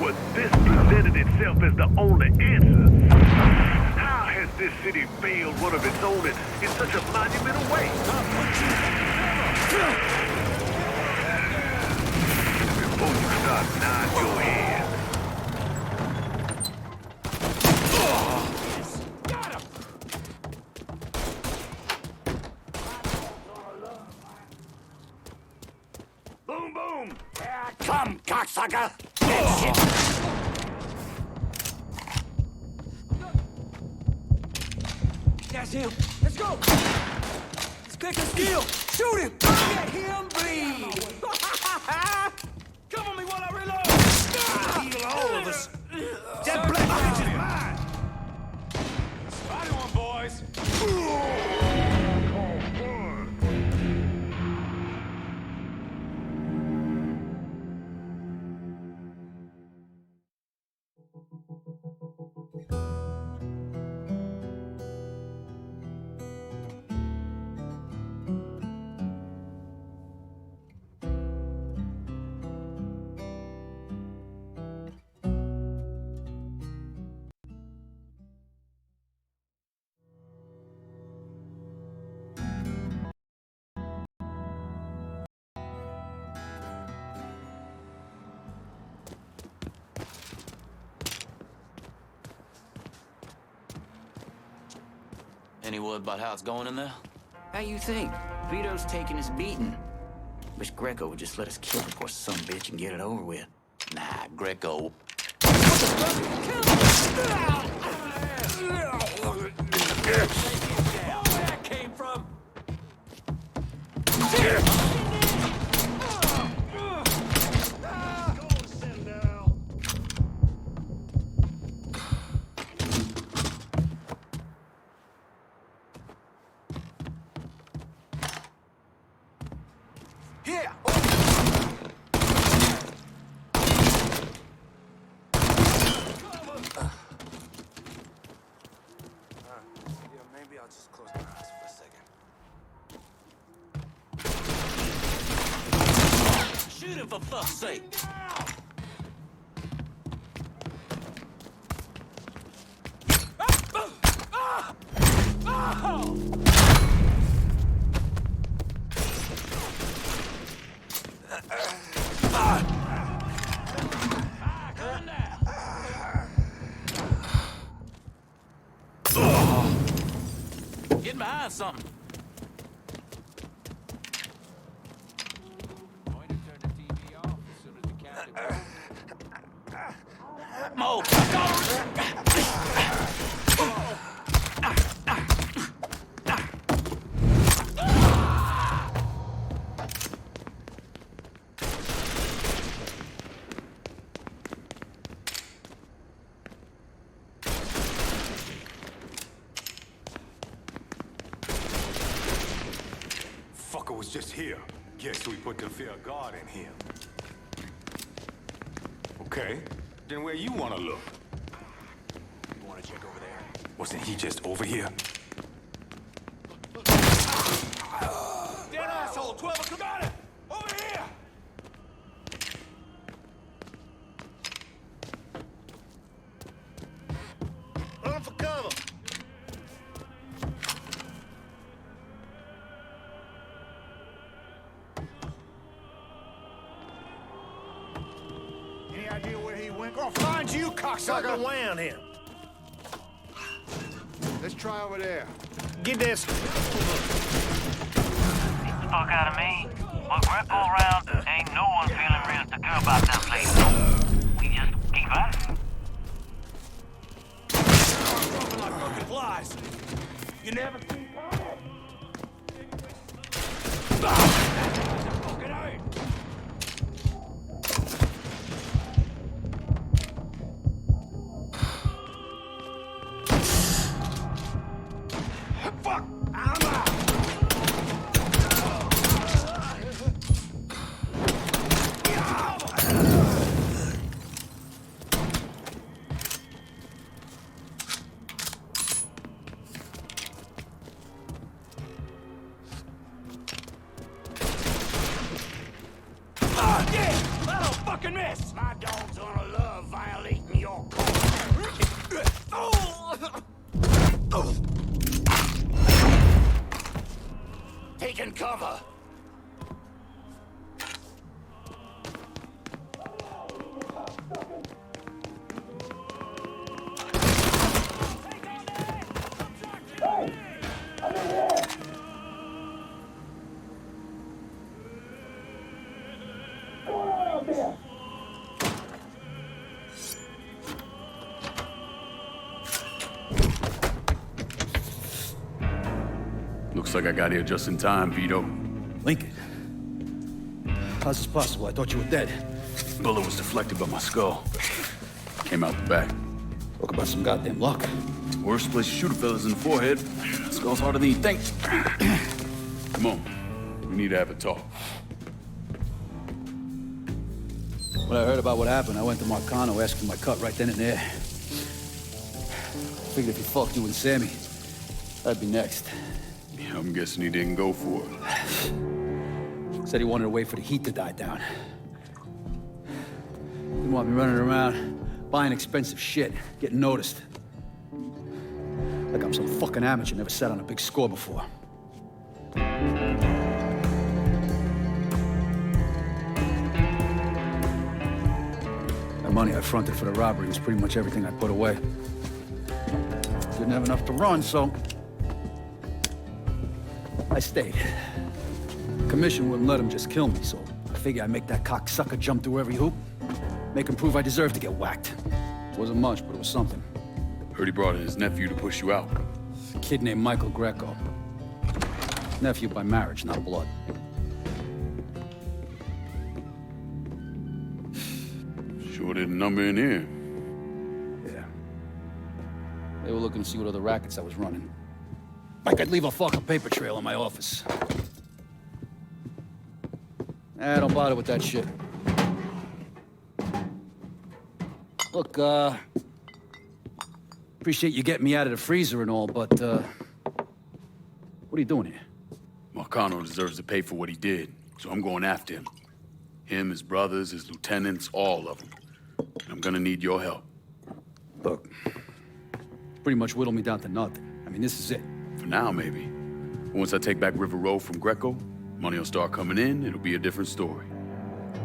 Was this presented itself as the only answer? How has this city failed one of its own in such a monumental way? Before you start nodding your head. Come, cocksucker! That shit! That's him. Let's go! Let's click his skill! Shoot him! Let him bleed! Come on me while I reload! Heal all of us! That black bitch is mine! Spot on, boys! Any word about how it's going in there? How you think? Vito's taking his beating. Wish Greco would just let us kill the poor sumbitch and get it over with. Nah, Greco. Where that came from? Here! Maybe I'll just close my eyes for a second. Shoot him for fuck's sake! Getting behind something. Going to turn the TV off as soon as the captain. Mo! Fucker was just here. Guess we put the fear of God in him. Okay, then where you want to look? You want to check over there? Wasn't he just over here? Dead asshole! 12 come got it! Over here! Run for cover! Any idea where he went? Gonna find you, cocksucker! Around him. Let's try over there. Get this. Fuck out of me. Look, Greco around, ain't no one feeling real secure about that place. We just keep at it. Dropping like fucking flies. You never see fucking A. Fuck! I'm out! Fucking miss! My dog's gonna love violating your code. Taking cover. like I got here just in time, Vito. Lincoln. How's this possible? I thought you were dead. Bullet was deflected by my skull. Came out the back. Talk about some goddamn luck. Worst place to shoot a fella's in the forehead. Skull's harder than you think. Come on. We need to have a talk. When I heard about what happened, I went to Marcano, asked for my cut right then and there. Figured if he fucked you and Sammy, I'd be next. Yeah, I'm guessing he didn't go for it. Said he wanted to wait for the heat to die down. Didn't want me running around, buying expensive shit, getting noticed. Like I'm some fucking amateur, never sat on a big score before. The money I fronted for the robbery was pretty much everything I put away. Didn't have enough to run, so I stayed. Commission wouldn't let him just kill me, so I figured I'd make that cocksucker jump through every hoop. Make him prove I deserve to get whacked. Wasn't much, but it was something. Heard he brought in his nephew to push you out. A kid named Michael Greco. Nephew by marriage, not blood. Sure didn't number in here. Yeah. They were looking to see what other rackets I was running. I could leave a fucking paper trail in my office. Don't bother with that shit. Look, appreciate you getting me out of the freezer and all, but, what are you doing here? Marcano deserves to pay for what he did, so I'm going after him. Him, his brothers, his lieutenants, all of them. And I'm gonna need your help. Look, pretty much whittled me down to nothing. I mean, this is it. For now, maybe. Once I take back River Road from Greco, money will start coming in, it'll be a different story.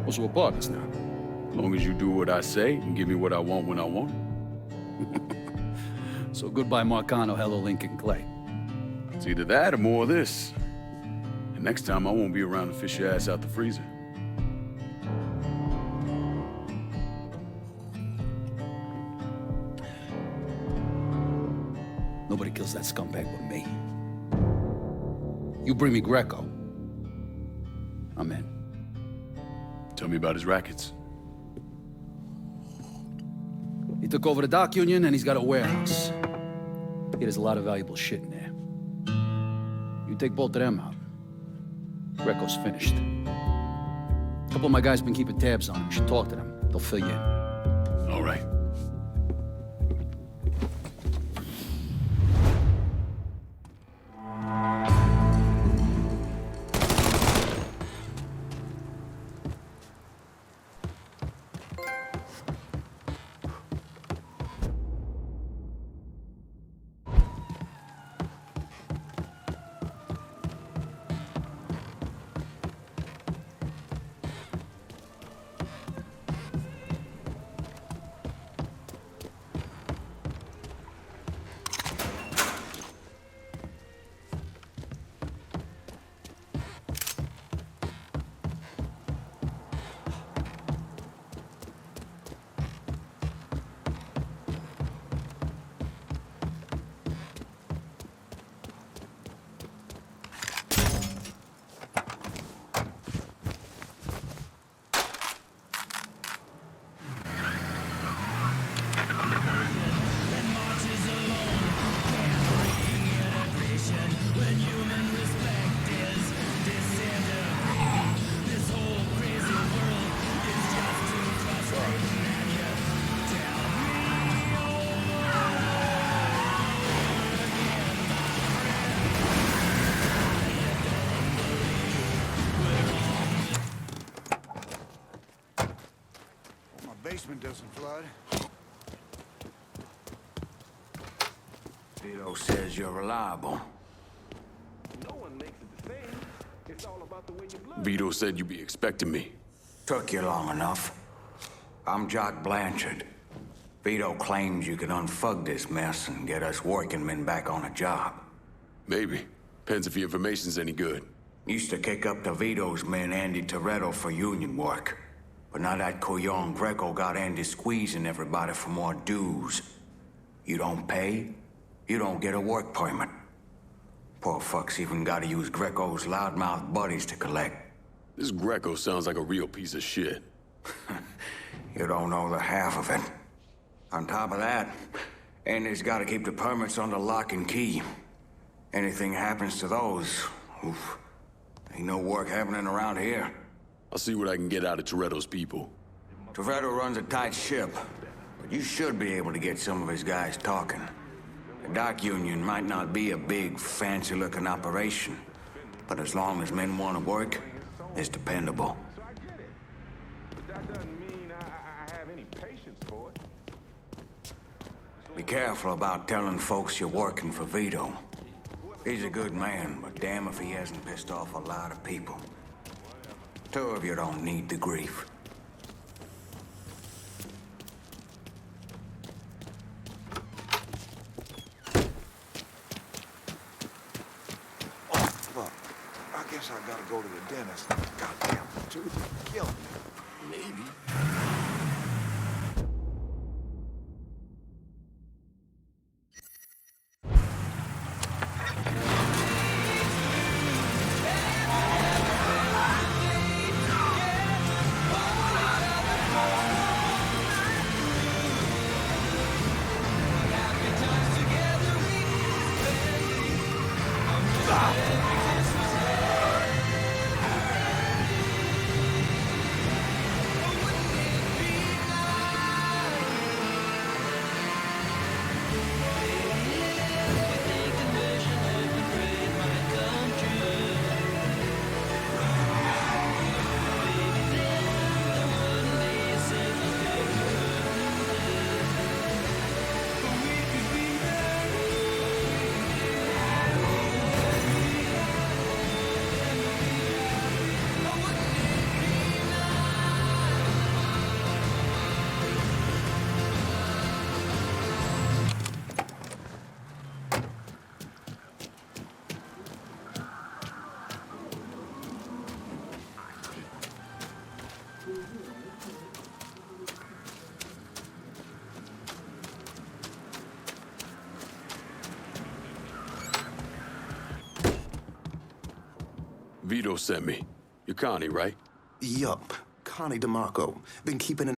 Also, we're partners now. As long as you do what I say and give me what I want when I want it. So goodbye, Marcano, hello, Lincoln Clay. It's either that or more of this. And next time, I won't be around to fish your ass out the freezer. Nobody kills that scumbag but me. You bring me Greco, I'm in. Tell me about his rackets. He took over the dock union and he's got a warehouse. There's a lot of valuable shit in there. You take both of them out, Greco's finished. A couple of my guys been keeping tabs on him. You should talk to them. They'll fill you in. All right. Basement doesn't flood. Vito says you're reliable. No one makes it the same. It's all about the way you blood. Vito said you'd be expecting me. Took you long enough. I'm Jock Blanchard. Vito claims you can unfug this mess and get us working men back on a job. Maybe. Depends if your information's any good. Used to kick up to Vito's men Andy Toretto for union work. But now that Couillon Greco got Andy squeezing everybody for more dues. You don't pay, you don't get a work permit. Poor fuck's even gotta use Greco's loudmouth buddies to collect. This Greco sounds like a real piece of shit. You don't know the half of it. On top of that, Andy's gotta keep the permits under lock and key. Anything happens to those, oof, ain't no work happening around here. I'll see what I can get out of Toretto's people. Toretto runs a tight ship, but you should be able to get some of his guys talking. The dock union might not be a big, fancy-looking operation, but as long as men want to work, it's dependable. Be careful about telling folks you're working for Vito. He's a good man, but damn if he hasn't pissed off a lot of people. Two of you don't need the grief. Look, I guess I gotta go to the dentist. Goddamn, tooth is killing me. Maybe. Vito sent me. You're Connie, right? Yup. Connie DeMarco. Been keeping an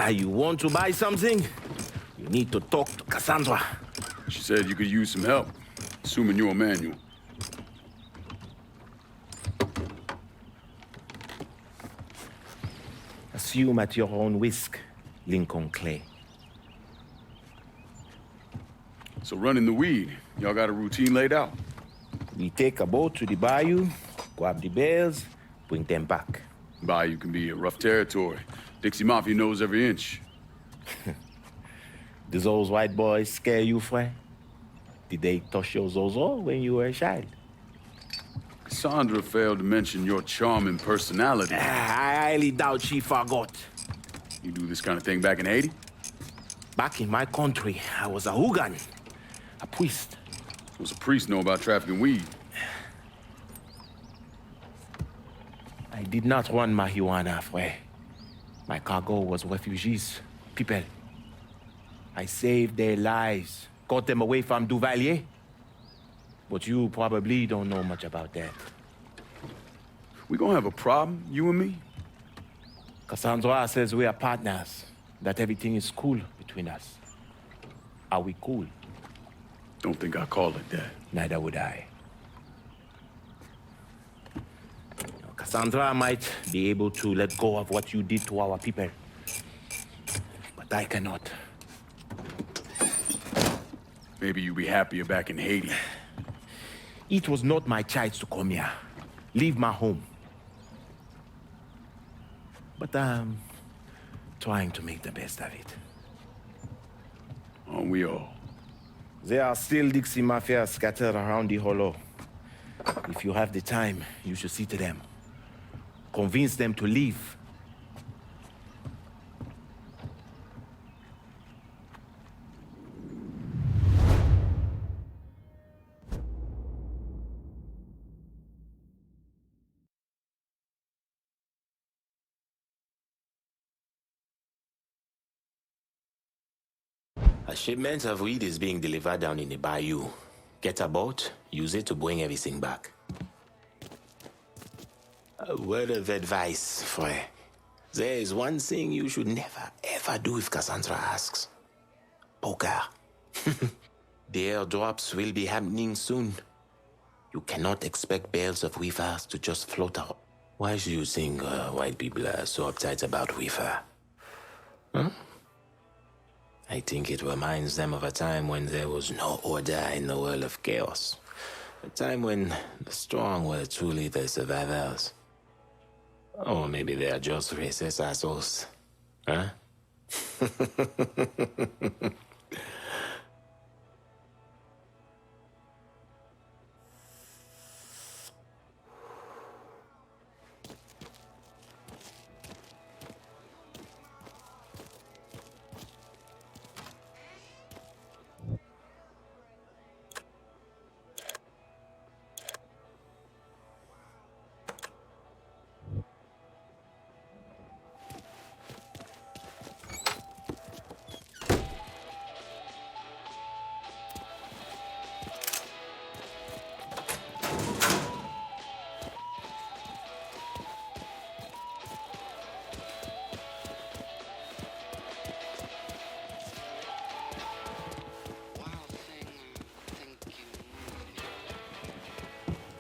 You want to buy something? You need to talk to Cassandra. She said you could use some help, assuming you're Emmanuel. Assume at your own risk, Lincoln Clay. So running the weed, y'all got a routine laid out? We take a boat to the bayou, grab the bales, bring them back. Bayou can be a rough territory. Dixie Mafia knows every inch. Do those white boys scare you, Fred? Did they touch your zozo when you were a child? Cassandra failed to mention your charming personality. I highly doubt she forgot. You do this kind of thing back in Haiti? Back in my country, I was a hooligan, a priest. What's a priest know about trafficking weed? I did not run marijuana, Fred. My cargo was refugees, people. I saved their lives, got them away from Duvalier. But you probably don't know much about that. We gonna have a problem, you and me? Cassandra says we are partners, that everything is cool between us. Are we cool? Don't think I call it that. Neither would I. Cassandra might be able to let go of what you did to our people. But I cannot. Maybe you'd be happier back in Haiti. It was not my choice to come here. Leave my home. But I'm trying to make the best of it. Aren't we all? There are still Dixie Mafia scattered around the hollow. If you have the time, you should see to them. Convince them to leave. A shipment of weed is being delivered down in the bayou. Get a boat, use it to bring everything back. A word of advice, Fred. There is one thing you should never, ever do if Cassandra asks. Poker. The airdrops will be happening soon. You cannot expect bales of weavers to just float out. Why do you think white people are so uptight about weaver? Huh? I think it reminds them of a time when there was no order in the world of chaos. A time when the strong were truly the survivors. Or maybe they are just racist assholes. Huh?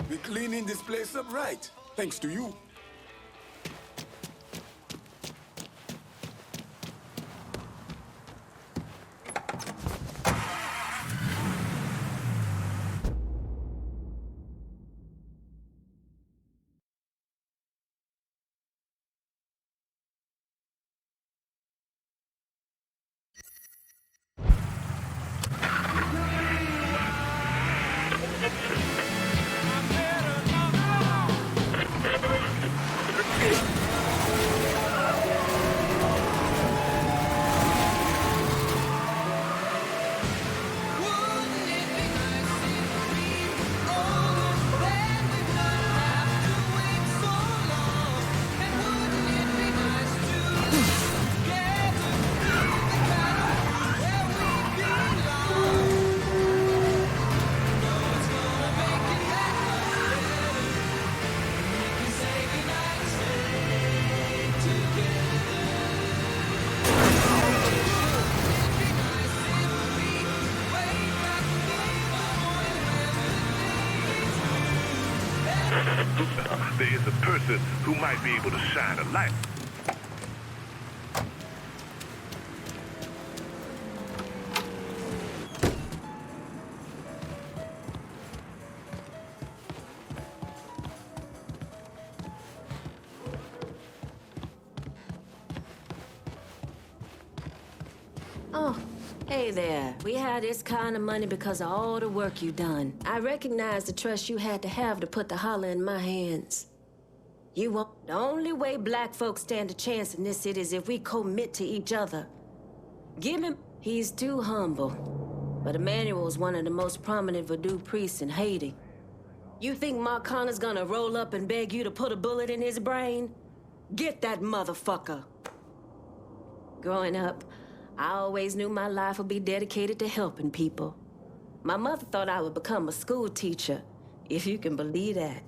We're cleaning this place up right, thanks to you. person who might be able to shine a light. Oh, hey there. We had this kind of money because of all the work you done. I recognize the trust you had to have to put the holler in my hands. You won't. The only way black folks stand a chance in this city is if we commit to each other. Give him. He's too humble. But Emmanuel's one of the most prominent voodoo priests in Haiti. You think Mark Connor's gonna roll up and beg you to put a bullet in his brain? Get that motherfucker. Growing up, I always knew my life would be dedicated to helping people. My mother thought I would become a school teacher, if you can believe that.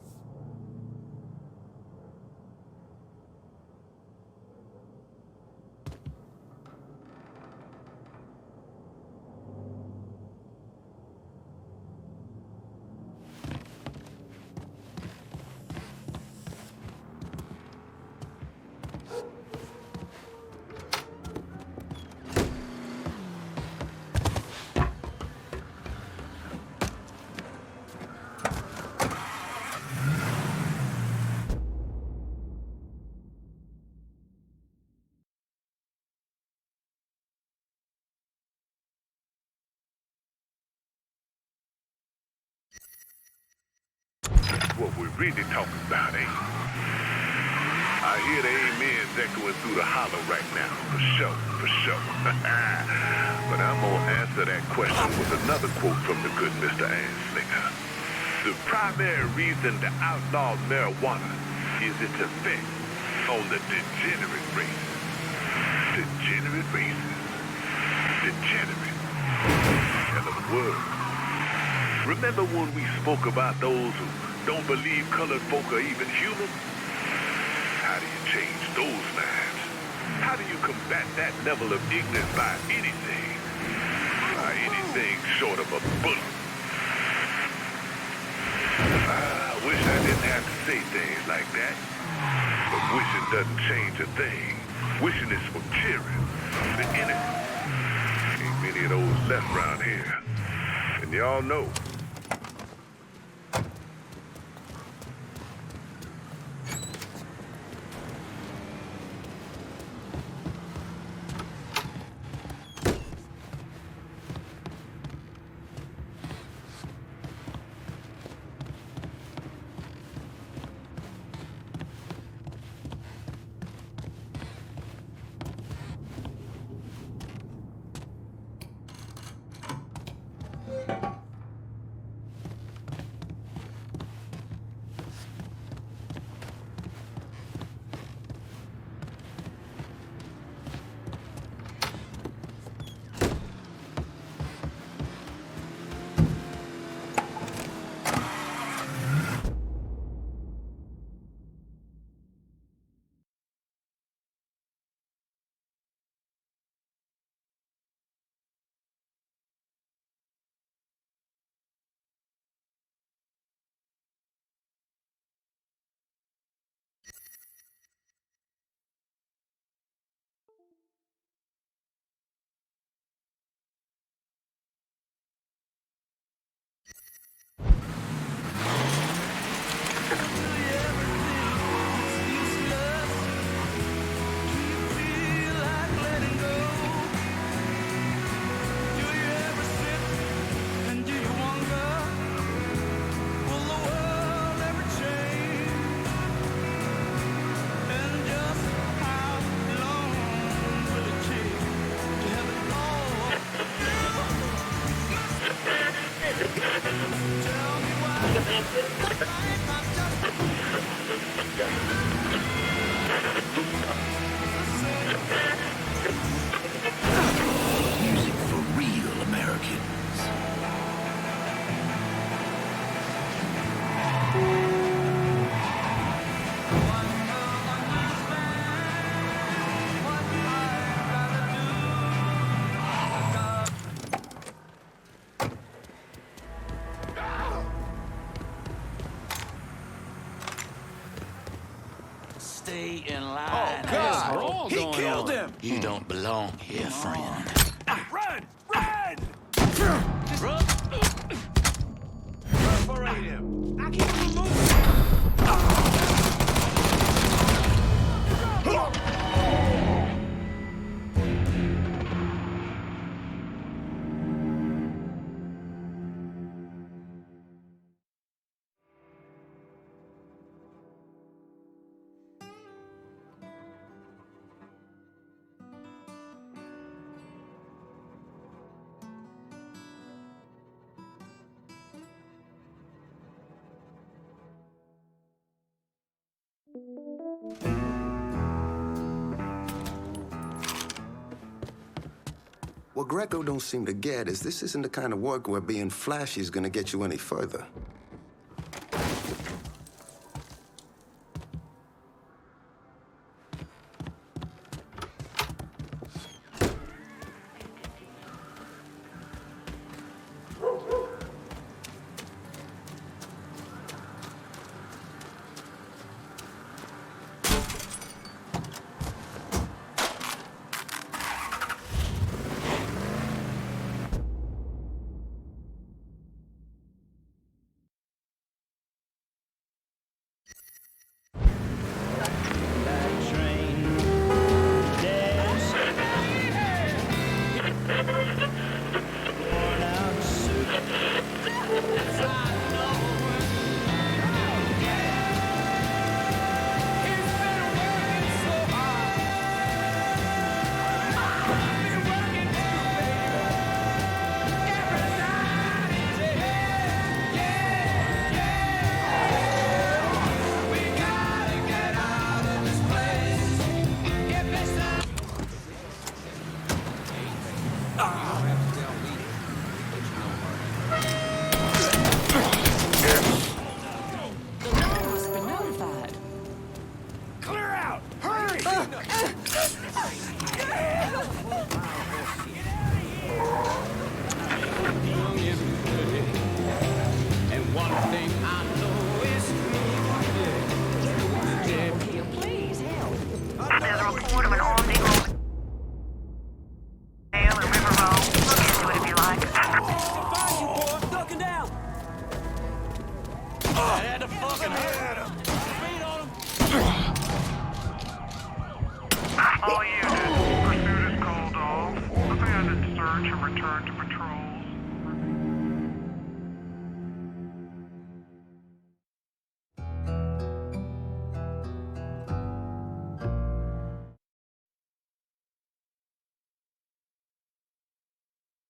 What we're really talking about, ain't it? I hear the amens echoing through the hollow right now, for sure, for sure. But I'm gonna answer that question with another quote from the good Mr. Anslinger. The primary reason to outlaw marijuana is its effect on the degenerate race. Degenerate races. Degenerate. Hell of a word. Remember when we spoke about those who don't believe colored folk are even human? How do you change those minds? How do you combat that level of ignorance by anything? By anything short of a bullet. I wish I didn't have to say things like that. But wishing doesn't change a thing. Wishing is for cheering, the innocent. Ain't many of those left around here. And y'all know. all going on? He killed him! You don't belong here, friend. Run! Run! Run! Perforate him! I can't move! What Greco don't seem to get is this isn't the kind of work where being flashy is gonna get you any further. All units, pursuit is called off. Abandoned search and return to